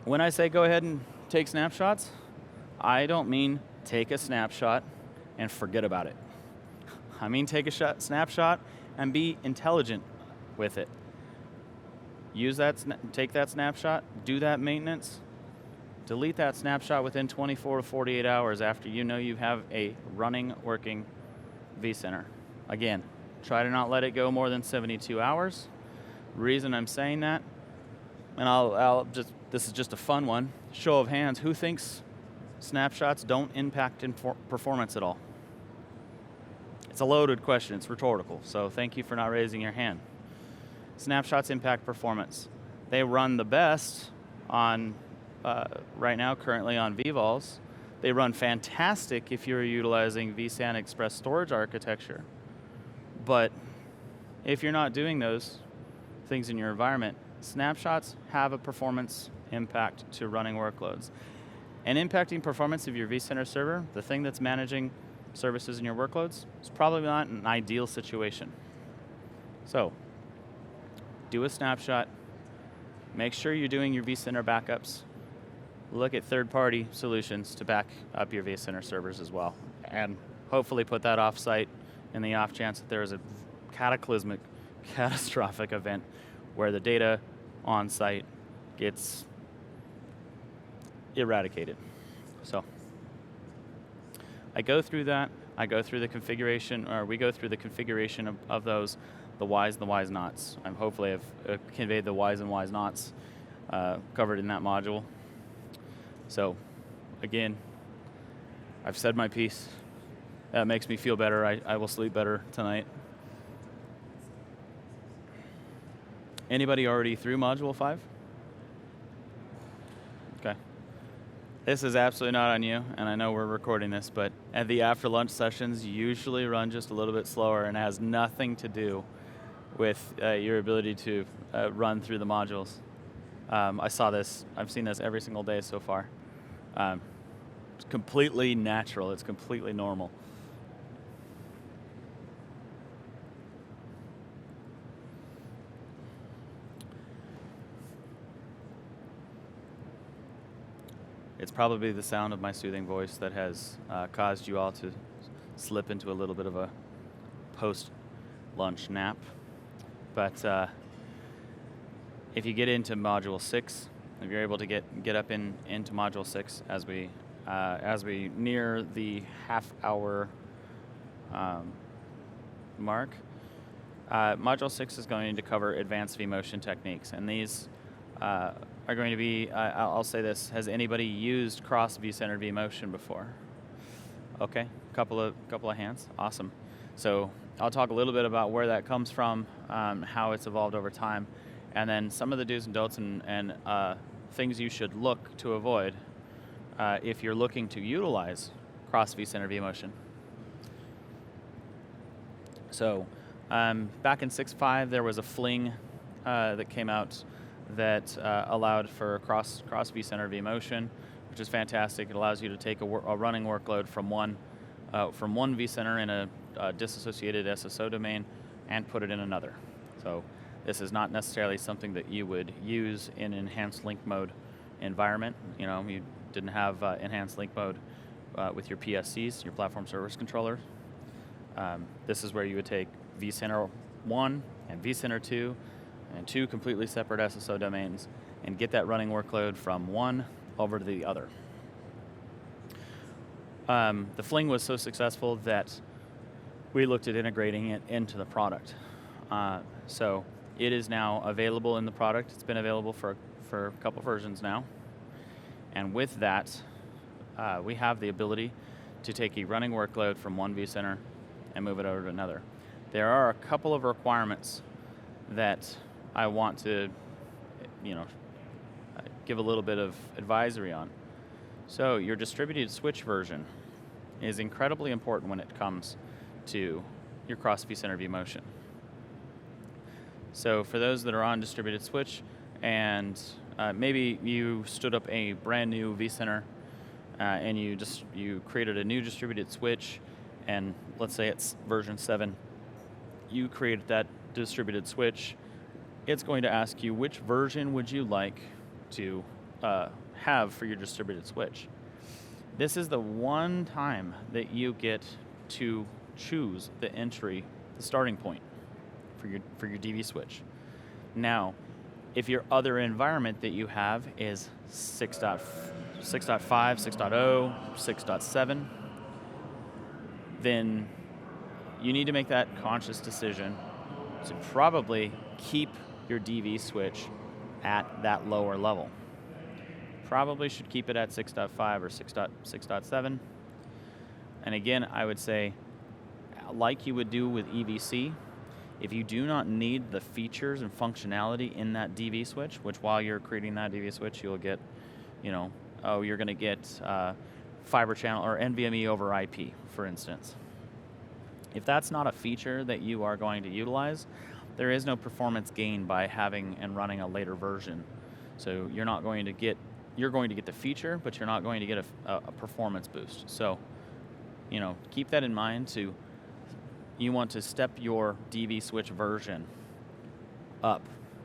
when I say go ahead and take snapshots, I don't mean take a snapshot and forget about it. I mean take a snapshot and be intelligent with it. Use that, take that snapshot, do that maintenance, delete that snapshot within 24 to 48 hours after you know you have a running, working vCenter. Again, try to not let it go more than 72 hours. Reason I'm saying that, and this is just a fun one, show of hands, who thinks snapshots don't impact performance at all? It's a loaded question, it's rhetorical, so thank you for not raising your hand. Snapshots impact performance. They run the best on, right now, currently on vVols. They run fantastic if you're utilizing vSAN Express storage architecture. But if you're not doing those things in your environment, snapshots have a performance impact to running workloads. And impacting performance of your vCenter server, the thing that's managing services in your workloads, is probably not an ideal situation. So, do a snapshot, make sure you're doing your vCenter backups, look at third-party solutions to back up your vCenter servers as well, and hopefully put that off-site in the off chance that there is a cataclysmic, catastrophic event where the data on-site gets eradicated. So I go through that. I go through the configuration, or we go through the configuration of those, the whys and the whys nots. I hopefully have conveyed the whys and whys nots covered in that module. So again, I've said my piece. That makes me feel better. I will sleep better tonight. Anybody already through Module 5? Okay. This is absolutely not on you, and I know we're recording this, but at the after lunch sessions usually run just a little bit slower and has nothing to do with your ability to run through the modules. I saw this, I've seen this every single day so far. It's completely natural, it's completely normal. It's probably the sound of my soothing voice that has caused you all to slip into a little bit of a post-lunch nap. But if you get into Module 6, if you're able to get up into Module 6 as we near the half-hour mark, Module 6 is going to cover advanced vMotion techniques, and these are going to be, I'll say this, has anybody used cross vCenter vMotion before? Okay, couple of hands, awesome. So I'll talk a little bit about where that comes from, how it's evolved over time, and then some of the do's and don'ts and things you should look to avoid if you're looking to utilize cross vCenter vMotion. So back in 6.5, there was a fling that came out that allowed for cross vCenter vMotion, which is fantastic. It allows you to take a running workload from one vCenter in a disassociated SSO domain and put it in another. So this is not necessarily something that you would use in enhanced link mode environment. You know, you didn't have enhanced link mode with your PSCs, your platform service controller. This is where you would take vCenter 1 and vCenter 2 and two completely separate SSO domains and get that running workload from one over to the other. The fling was so successful that we looked at integrating it into the product. So it is now available in the product. It's been available for a couple versions now. And with that, we have the ability to take a running workload from one vCenter and move it over to another. There are a couple of requirements that I want to, give a little bit of advisory on. So your distributed switch version is incredibly important when it comes to your cross vCenter vMotion. So for those that are on distributed switch and maybe you stood up a brand new vCenter and you created a new distributed switch, and let's say it's version 7, you created that distributed switch, it's going to ask you which version would you like to have for your distributed switch. This is the one time that you get to choose the starting point for your DV switch. Now, if your other environment that you have is 6.5, 6.0, 6.7, then you need to make that conscious decision to probably keep your DV switch at that lower level. Probably should keep it at 6.5 or 6.7. And again, I would say, like you would do with EVC, if you do not need the features and functionality in that DV switch, which while you're creating that DV switch, you'll get, you're going to get fiber channel or NVMe over IP, for instance. If that's not a feature that you are going to utilize, there is no performance gain by having and running a later version. So you're going to get the feature, but you're not going to get a performance boost. So, keep that in mind. You want to step your DV switch version up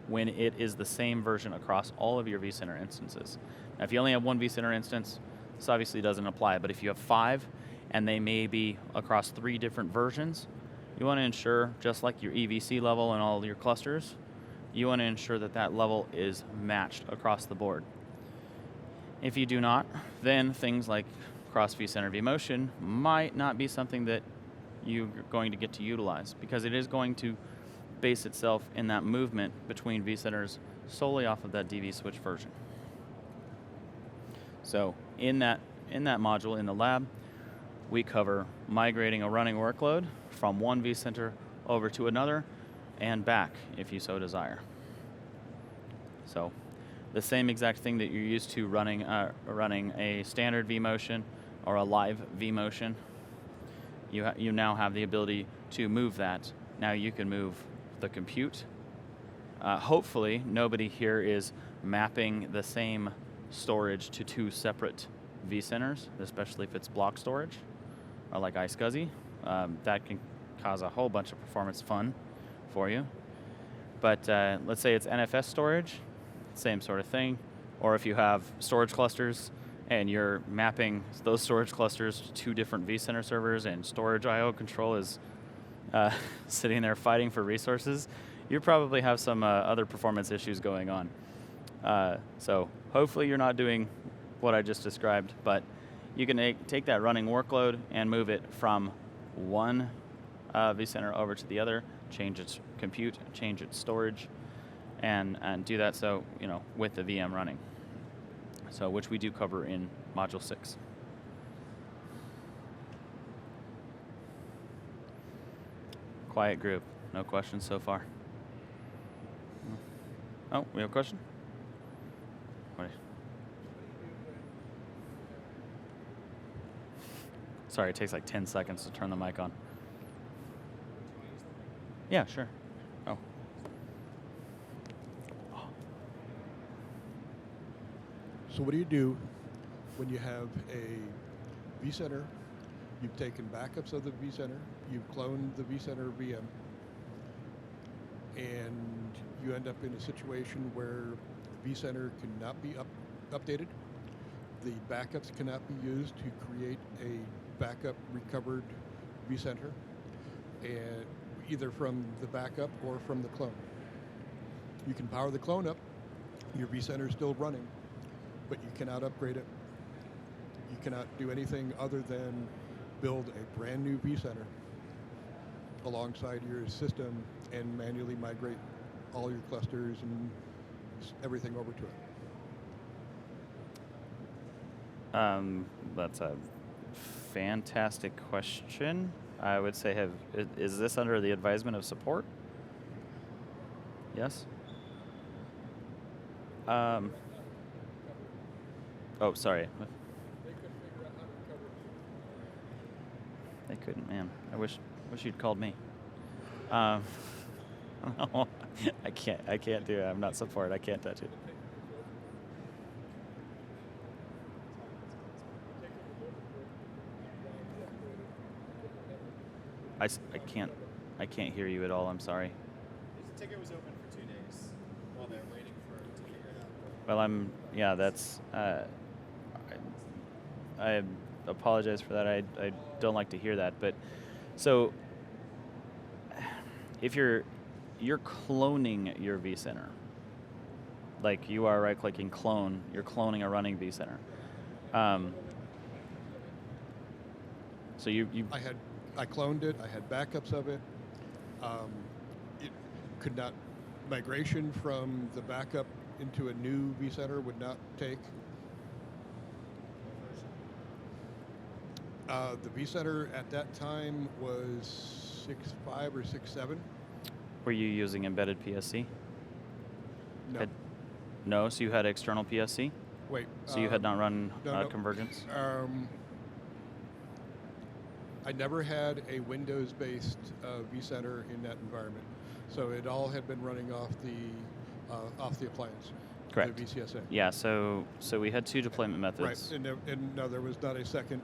when it is the same version across all of your vCenter instances. Now, if you only have one vCenter instance, this obviously doesn't apply, but if you have 5 and they may be across 3 different versions, you want to ensure, just like your EVC level and all your clusters, you want to ensure that that level is matched across the board. If you do not, then things like cross vCenter vMotion might not be something that you're going to get to utilize, because it is going to base itself in that movement between vCenters solely off of that DV switch version. So in that module, in the lab, we cover migrating a running workload from one vCenter over to another and back if you so desire. So the same exact thing that you're used to running a standard vMotion or a live vMotion, you now have the ability to move that. Now you can move the compute. Hopefully nobody here is mapping the same storage to 2 separate vCenters, especially if it's block storage or like iSCSI. That can cause a whole bunch of performance fun for you. But let's say it's NFS storage, same sort of thing. Or if you have storage clusters and you're mapping those storage clusters to 2 different vCenter servers and storage I/O control is sitting there fighting for resources, you probably have some other performance issues going on. So hopefully you're not doing what I just described, but you can take that running workload and move it from one vCenter over to the other, change its compute, change its storage, and do that with the VM running. So which we do cover in Module 6. Quiet group. No questions so far. Oh, we have a question? What? Sorry, it takes like 10 seconds to turn the mic on. Yeah, sure. Oh. So what do you do when you have a vCenter? You've taken backups of the vCenter, you've cloned the vCenter VM, and you end up in a situation where vCenter cannot be updated. The backups cannot be used to create a backup recovered vCenter, and either from the backup or from the clone. You can power the clone up, your vCenter is still running, but you cannot upgrade it. You cannot do anything other than build a brand new vCenter alongside your system and manually migrate all your clusters and everything over to it. That's a fantastic question. I would say, is this under the advisement of support? Yes? Oh, sorry. They couldn't, man. I wish you'd called me. No, I can't do it. I'm not support. I can't touch it. I can't hear you at all. I'm sorry. The ticket was open for 2 days while they're waiting for it to figure it out. Well, yeah, that's, I apologize for that. I don't like to hear that. But, so, if you're cloning your vCenter, like you are right-clicking clone, you're cloning a running vCenter. So I cloned it. I had backups of it. It could not. Migration from the backup into a new vCenter would not take. The vCenter at that time was 6.5 or 6.7. Were you using embedded PSC? No. No, so you had external PSC? Wait. So you had not run no. convergence? I never had a Windows-based vCenter in that environment, so it all had been running off the appliance. Correct. The VCSA. Yeah. So we had two deployment methods. Right, and no, there was not a second.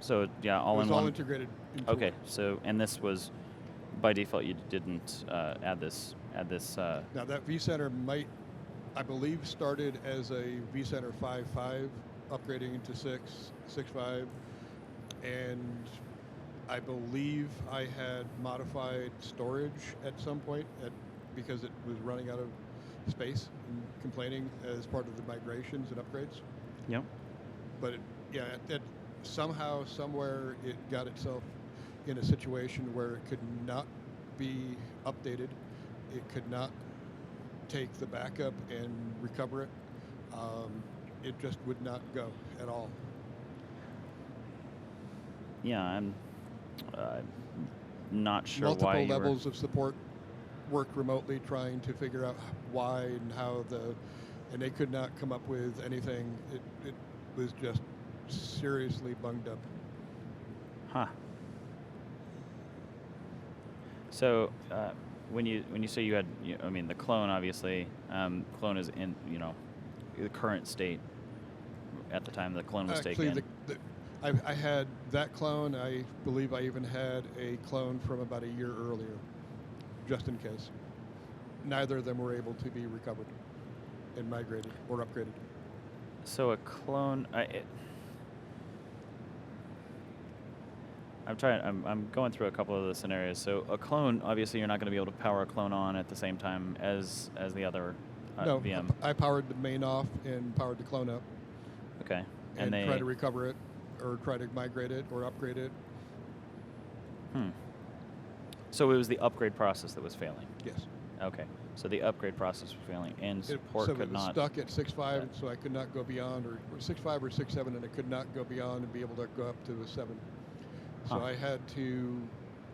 So yeah, all it was in one. all integrated. Into Okay. So and this was by default. You didn't add this. Now that vCenter I believe, started as a vCenter 5.5, upgrading into 6.5, and I believe I had modified storage at some point because it was running out of space and complaining as part of the migrations and upgrades. Yep. But somehow, somewhere, it got itself in a situation where it could not be updated. It could not take the backup and recover it. It just would not go at all. Yeah, I'm not sure Multiple why levels of support worked remotely trying to figure out why and how and they could not come up with anything. It was just seriously bunged up. Huh. So when you say you had, I mean, the clone obviously, clone is in, the current state at the time the clone was taken. I had that clone. I believe I even had a clone from about a year earlier, just in case. Neither of them were able to be recovered and migrated or upgraded. So a clone, I'm going through a couple of the scenarios. So a clone, obviously, you're not going to be able to power a clone on at the same time as the other no, VM. I powered the main off and powered the clone up. Okay. And try to recover it, or try to migrate it, or upgrade it. So it was the upgrade process that was failing? Yes. Okay. So the upgrade process was failing, and support so could not... it was stuck at 6.5, so I could not go beyond, or 6.5 or 6.7, and it could not go beyond and be able to go up to a 7. So I had to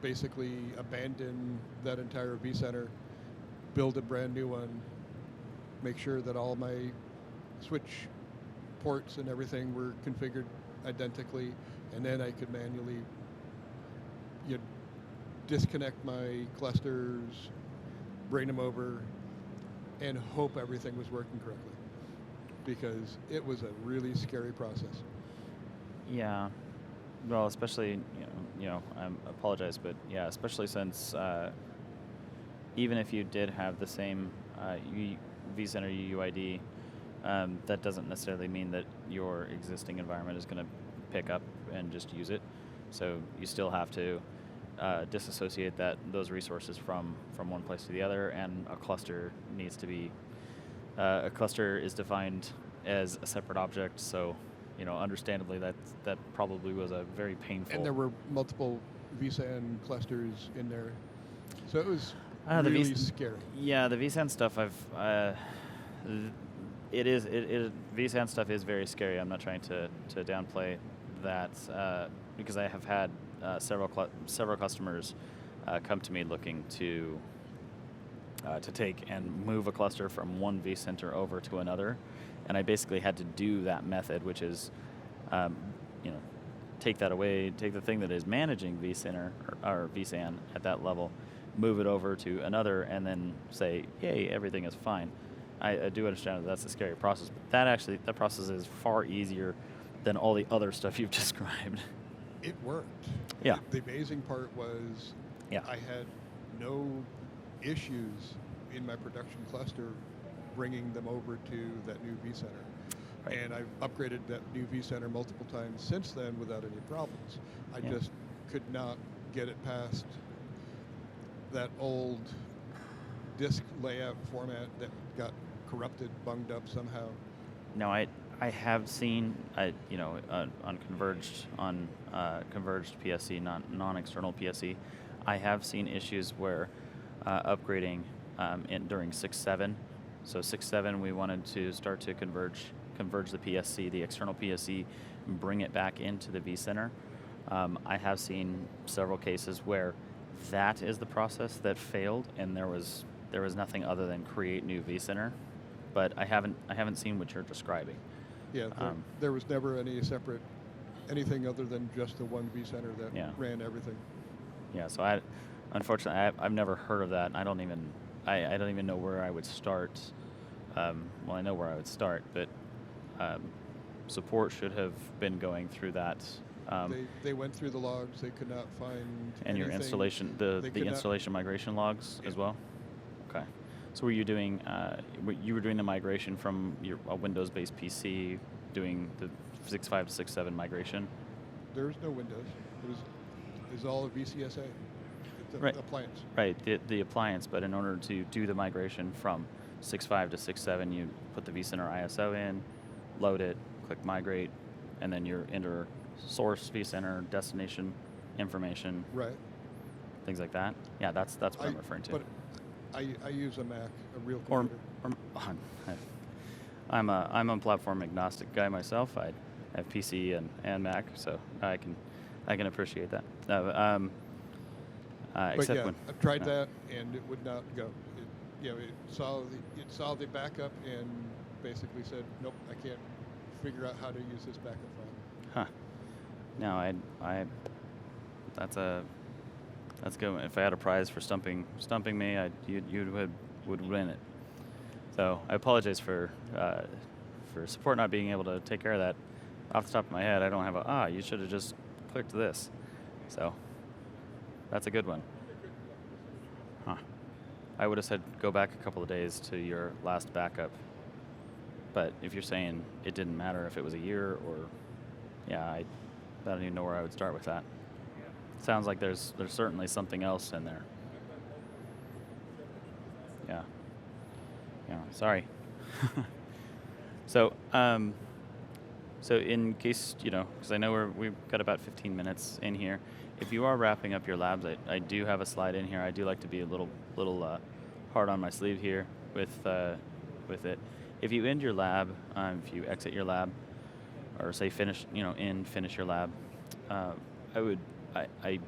basically abandon that entire vCenter, build a brand new one, make sure that all my switch ports and everything were configured identically, and then I could manually disconnect my clusters, bring them over, and hope everything was working correctly, because it was a really scary process. Yeah. Well, especially, I apologize, but yeah, especially since even if you did have the same vCenter UUID, that doesn't necessarily mean that your existing environment is going to pick up and just use it. So you still have to disassociate those resources from one place to the other, and a cluster needs to be a cluster is defined as a separate object. So, understandably, that probably was a very painful. And there were multiple vSAN clusters in there, so it was the really scary. Yeah, the vSAN stuff vSAN stuff is very scary. I'm not trying to downplay that because I have had several customers come to me looking to take and move a cluster from one vCenter over to another, and I basically had to do that method, which is, take that away, take the thing that is managing vCenter or vSAN at that level, move it over to another, and then say, "Yay, everything is fine." I do understand that that's a scary process, but that process is far easier than all the other stuff you've described. It worked. Yeah. The amazing part was I had no issues in my production cluster bringing them over to that new vCenter. Right. And I've upgraded that new vCenter multiple times since then without any problems. I just could not get it past that old disk layout format that got corrupted, bunged up somehow. No, I have seen on converged PSC, non-external PSC, I have seen issues where upgrading during 6.7. So 6.7, we wanted to start to converge the PSC, the external PSC, and bring it back into the vCenter. I have seen several cases where that is the process that failed, and there was nothing other than create new vCenter. But I haven't seen what you're describing. Yeah, there was never anything other than just the one vCenter that ran everything. Yeah, so unfortunately I've never heard of that. I don't even know where I would start. Well, I know where I would start, but support should have been going through that. They went through the logs. They could not find and anything. Your installation, the installation migration logs as well. Okay. So were you doing the migration from a Windows-based PC, doing the 6.5 to 6.7 migration? There was no Windows. It was all a VCSA. Right. Appliance. Right, the appliance. But in order to do the migration from 6.5 to 6.7, you put the vCenter ISO in, load it, click migrate, and then you're enter source vCenter, destination information. Right. Things like that. Yeah, that's what I'm referring to. But I use a Mac, a real computer. I'm a platform agnostic guy myself. I have PC and Mac, so I can appreciate that. No, but yeah, I tried that and it would not go. It saw the backup and basically said, nope, I can't figure out how to use this backup file. Huh. No, that's good. If I had a prize for stumping me, you would win it. So I apologize for support not being able to take care of that. Off the top of my head, I don't have you should have just clicked this. So that's a good one. Huh. I would have said go back a couple of days to your last backup. But if you're saying it didn't matter if it was a year or, I don't even know where I would start with that. Sounds like there's certainly something else in there. Yeah. Sorry. So in case, because I know we've got about 15 minutes in here. If you are wrapping up your labs, I do have a slide in here. I do like to be a little hard on my sleeve here with it. If you end your lab, if you exit your lab, or say finish your lab, I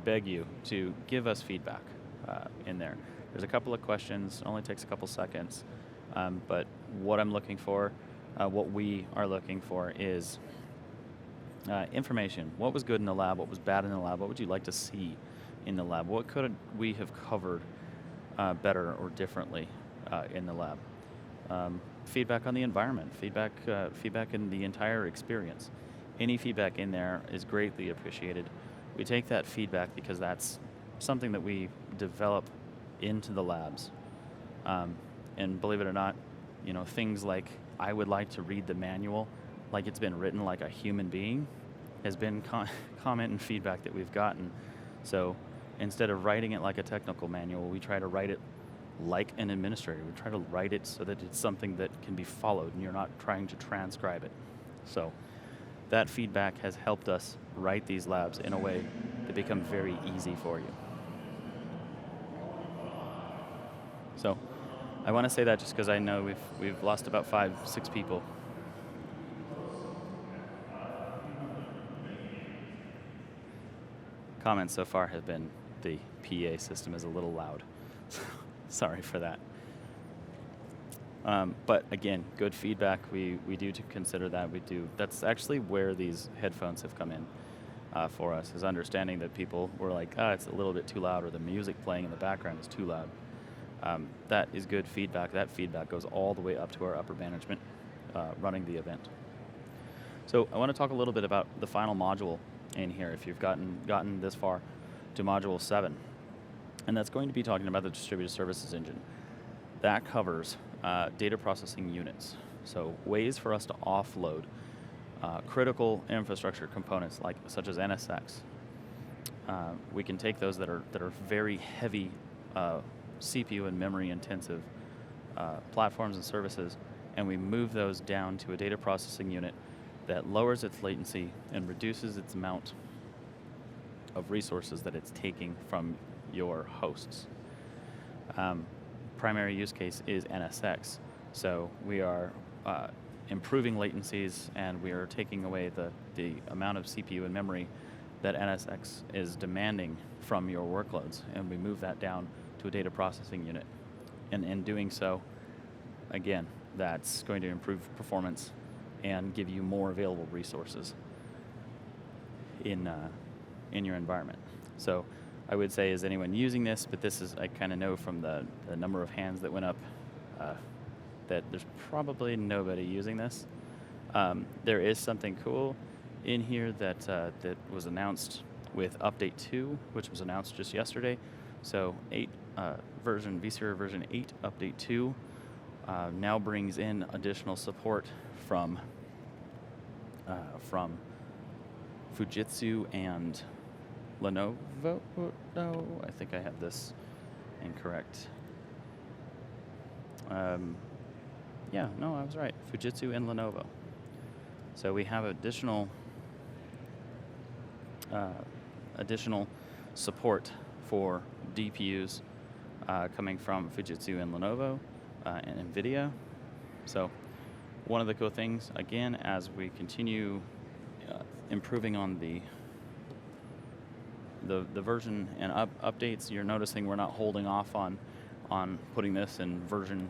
beg you to give us feedback in there. There's a couple of questions. It only takes a couple seconds. But what I'm looking for what we are looking for is information. What was good in the lab? What was bad in the lab? What would you like to see in the lab? What could we have covered better or differently in the lab? Feedback on the environment, feedback in the entire experience. Any feedback in there is greatly appreciated. We take that feedback because that's something that we develop into the labs. And believe it or not, things like I would like to read the manual like it's been written like a human being has been comment and feedback that we've gotten. So instead of writing it like a technical manual, we try to write it like an administrator. We try to write it so that it's something that can be followed and you're not trying to transcribe it. So that feedback has helped us write these labs in a way that become very easy for you. So I want to say that just because I know we've lost about 5-6 people. Comments so far have been the PA system is a little loud. Sorry for that. But again, good feedback. We do to consider that. That's actually where these headphones have come in for us, is understanding that people were like, it's a little bit too loud, or the music playing in the background is too loud. That is good feedback. That feedback goes all the way up to our upper management running the event. So I want to talk a little bit about the final module in here, if you've gotten this far to module 7. And that's going to be talking about the distributed services engine. That covers data processing units. So ways for us to offload critical infrastructure components such as NSX. We can take those that are very heavy CPU and memory intensive platforms and services, and we move those down to a data processing unit that lowers its latency and reduces its amount of resources that it's taking from your hosts. Primary use case is NSX. So we are improving latencies, and we are taking away the amount of CPU and memory that NSX is demanding from your workloads, and we move that down to a data processing unit. And in doing so, again, that's going to improve performance and give you more available resources in your environment. So I would say, is anyone using this? But this is, I kind of know from the number of hands that went up that there's probably nobody using this. There is something cool in here that was announced with Update 2, which was announced just yesterday. So vSphere version 8, Update 2, now brings in additional support from Fujitsu and Lenovo. No, I think I have this incorrect. Yeah, no, I was right. Fujitsu and Lenovo. So we have additional support for DPUs coming from Fujitsu and Lenovo and NVIDIA. So one of the cool things, again, as we continue improving on the version and updates, you're noticing we're not holding off on putting this in version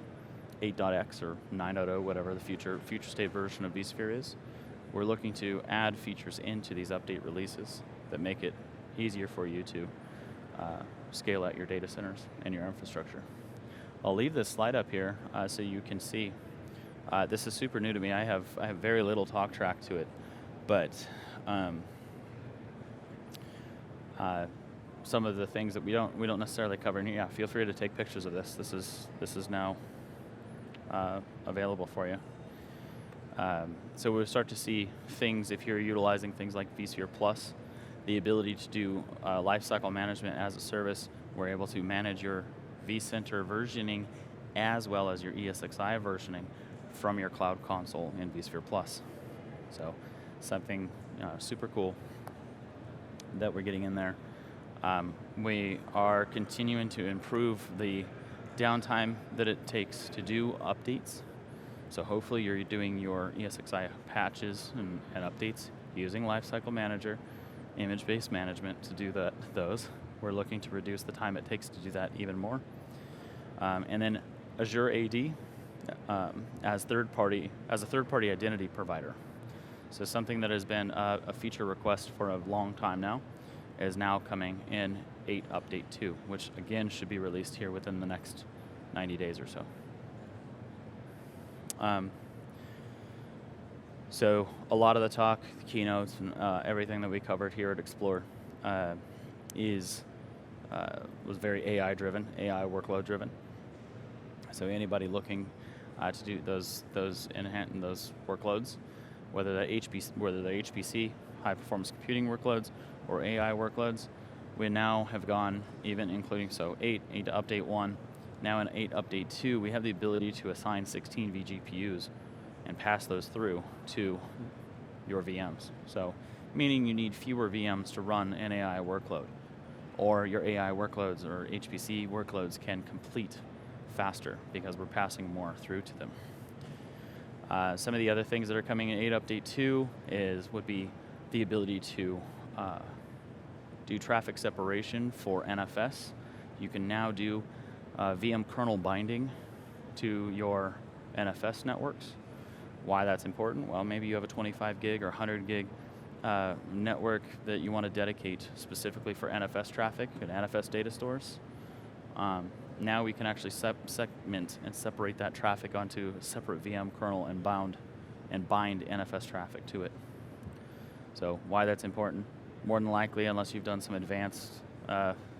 8.x or 9.0, whatever the future state version of vSphere is. We're looking to add features into these update releases that make it easier for you to scale out your data centers and your infrastructure. I'll leave this slide up here so you can see. This is super new to me. I have very little talk track to it, but some of the things that we don't necessarily cover in here. Yeah, feel free to take pictures of this. This is now available for you. So we'll start to see things if you're utilizing things like vSphere Plus, the ability to do lifecycle management as a service. We're able to manage your vCenter versioning as well as your ESXi versioning from your cloud console in vSphere Plus. So something super cool that we're getting in there. We are continuing to improve the downtime that it takes to do updates. So hopefully you're doing your ESXi patches and updates using Lifecycle Manager, image-based management to do those. We're looking to reduce the time it takes to do that even more. And then Azure AD as a third-party identity provider. So something that has been a feature request for a long time now is now coming in 8 Update 2, which again should be released here within the next 90 days or so. So a lot of the talk, the keynotes, and everything that we covered here at Explore was very AI-driven, AI workload-driven. So anybody looking to do those workloads, whether they're HPC, high-performance computing workloads, or AI workloads, we now have gone even including 8 to Update 1. Now in 8 Update 2, we have the ability to assign 16 vGPUs and pass those through to your VMs. So, meaning you need fewer VMs to run an AI workload, or your AI workloads or HPC workloads can complete faster because we're passing more through to them. Some of the other things that are coming in 8 Update 2 would be the ability to do traffic separation for NFS. You can now do VM kernel binding to your NFS networks. Why that's important? Well, maybe you have a 25 gig or 100 gig network that you want to dedicate specifically for NFS traffic and NFS data stores. Now we can actually segment and separate that traffic onto a separate VM kernel and bind NFS traffic to it. So why that's important? More than likely, unless you've done some advanced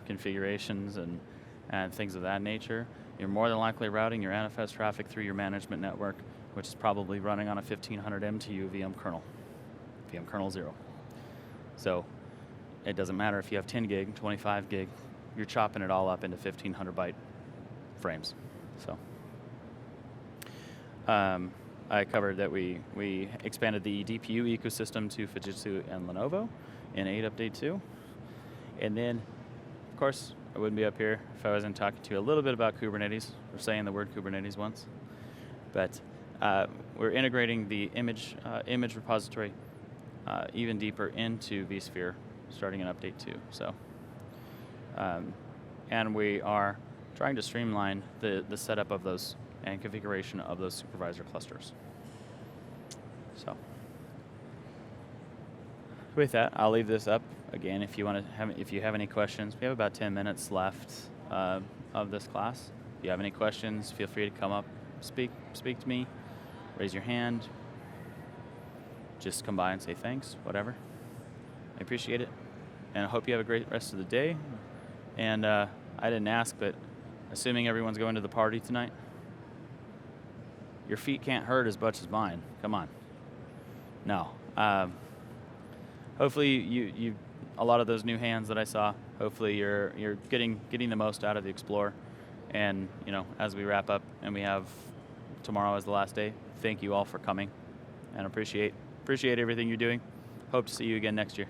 configurations and things of that nature, you're more than likely routing your NFS traffic through your management network, which is probably running on a 1500 MTU VM kernel 0. So it doesn't matter if you have 10 gig, 25 gig, you're chopping it all up into 1500 byte frames. So I covered that we expanded the DPU ecosystem to Fujitsu and Lenovo in 8 Update 2. And then, of course, I wouldn't be up here if I wasn't talking to you a little bit about Kubernetes, or saying the word Kubernetes once. But we're integrating the image repository even deeper into vSphere, starting in Update 2. So, and we are trying to streamline the setup of those and configuration of those supervisor clusters. So, with that, I'll leave this up again. If you have any questions, we have about 10 minutes left of this class. If you have any questions, feel free to come up, speak to me, raise your hand, just come by and say thanks, whatever. I appreciate it, and I hope you have a great rest of the day. And I didn't ask, but assuming everyone's going to the party tonight, your feet can't hurt as much as mine. Come on. No. Hopefully you a lot of those new hands that I saw, hopefully you're getting the most out of the Explore. And as we wrap up and we have tomorrow as the last day, thank you all for coming and appreciate everything you're doing. Hope to see you again next year.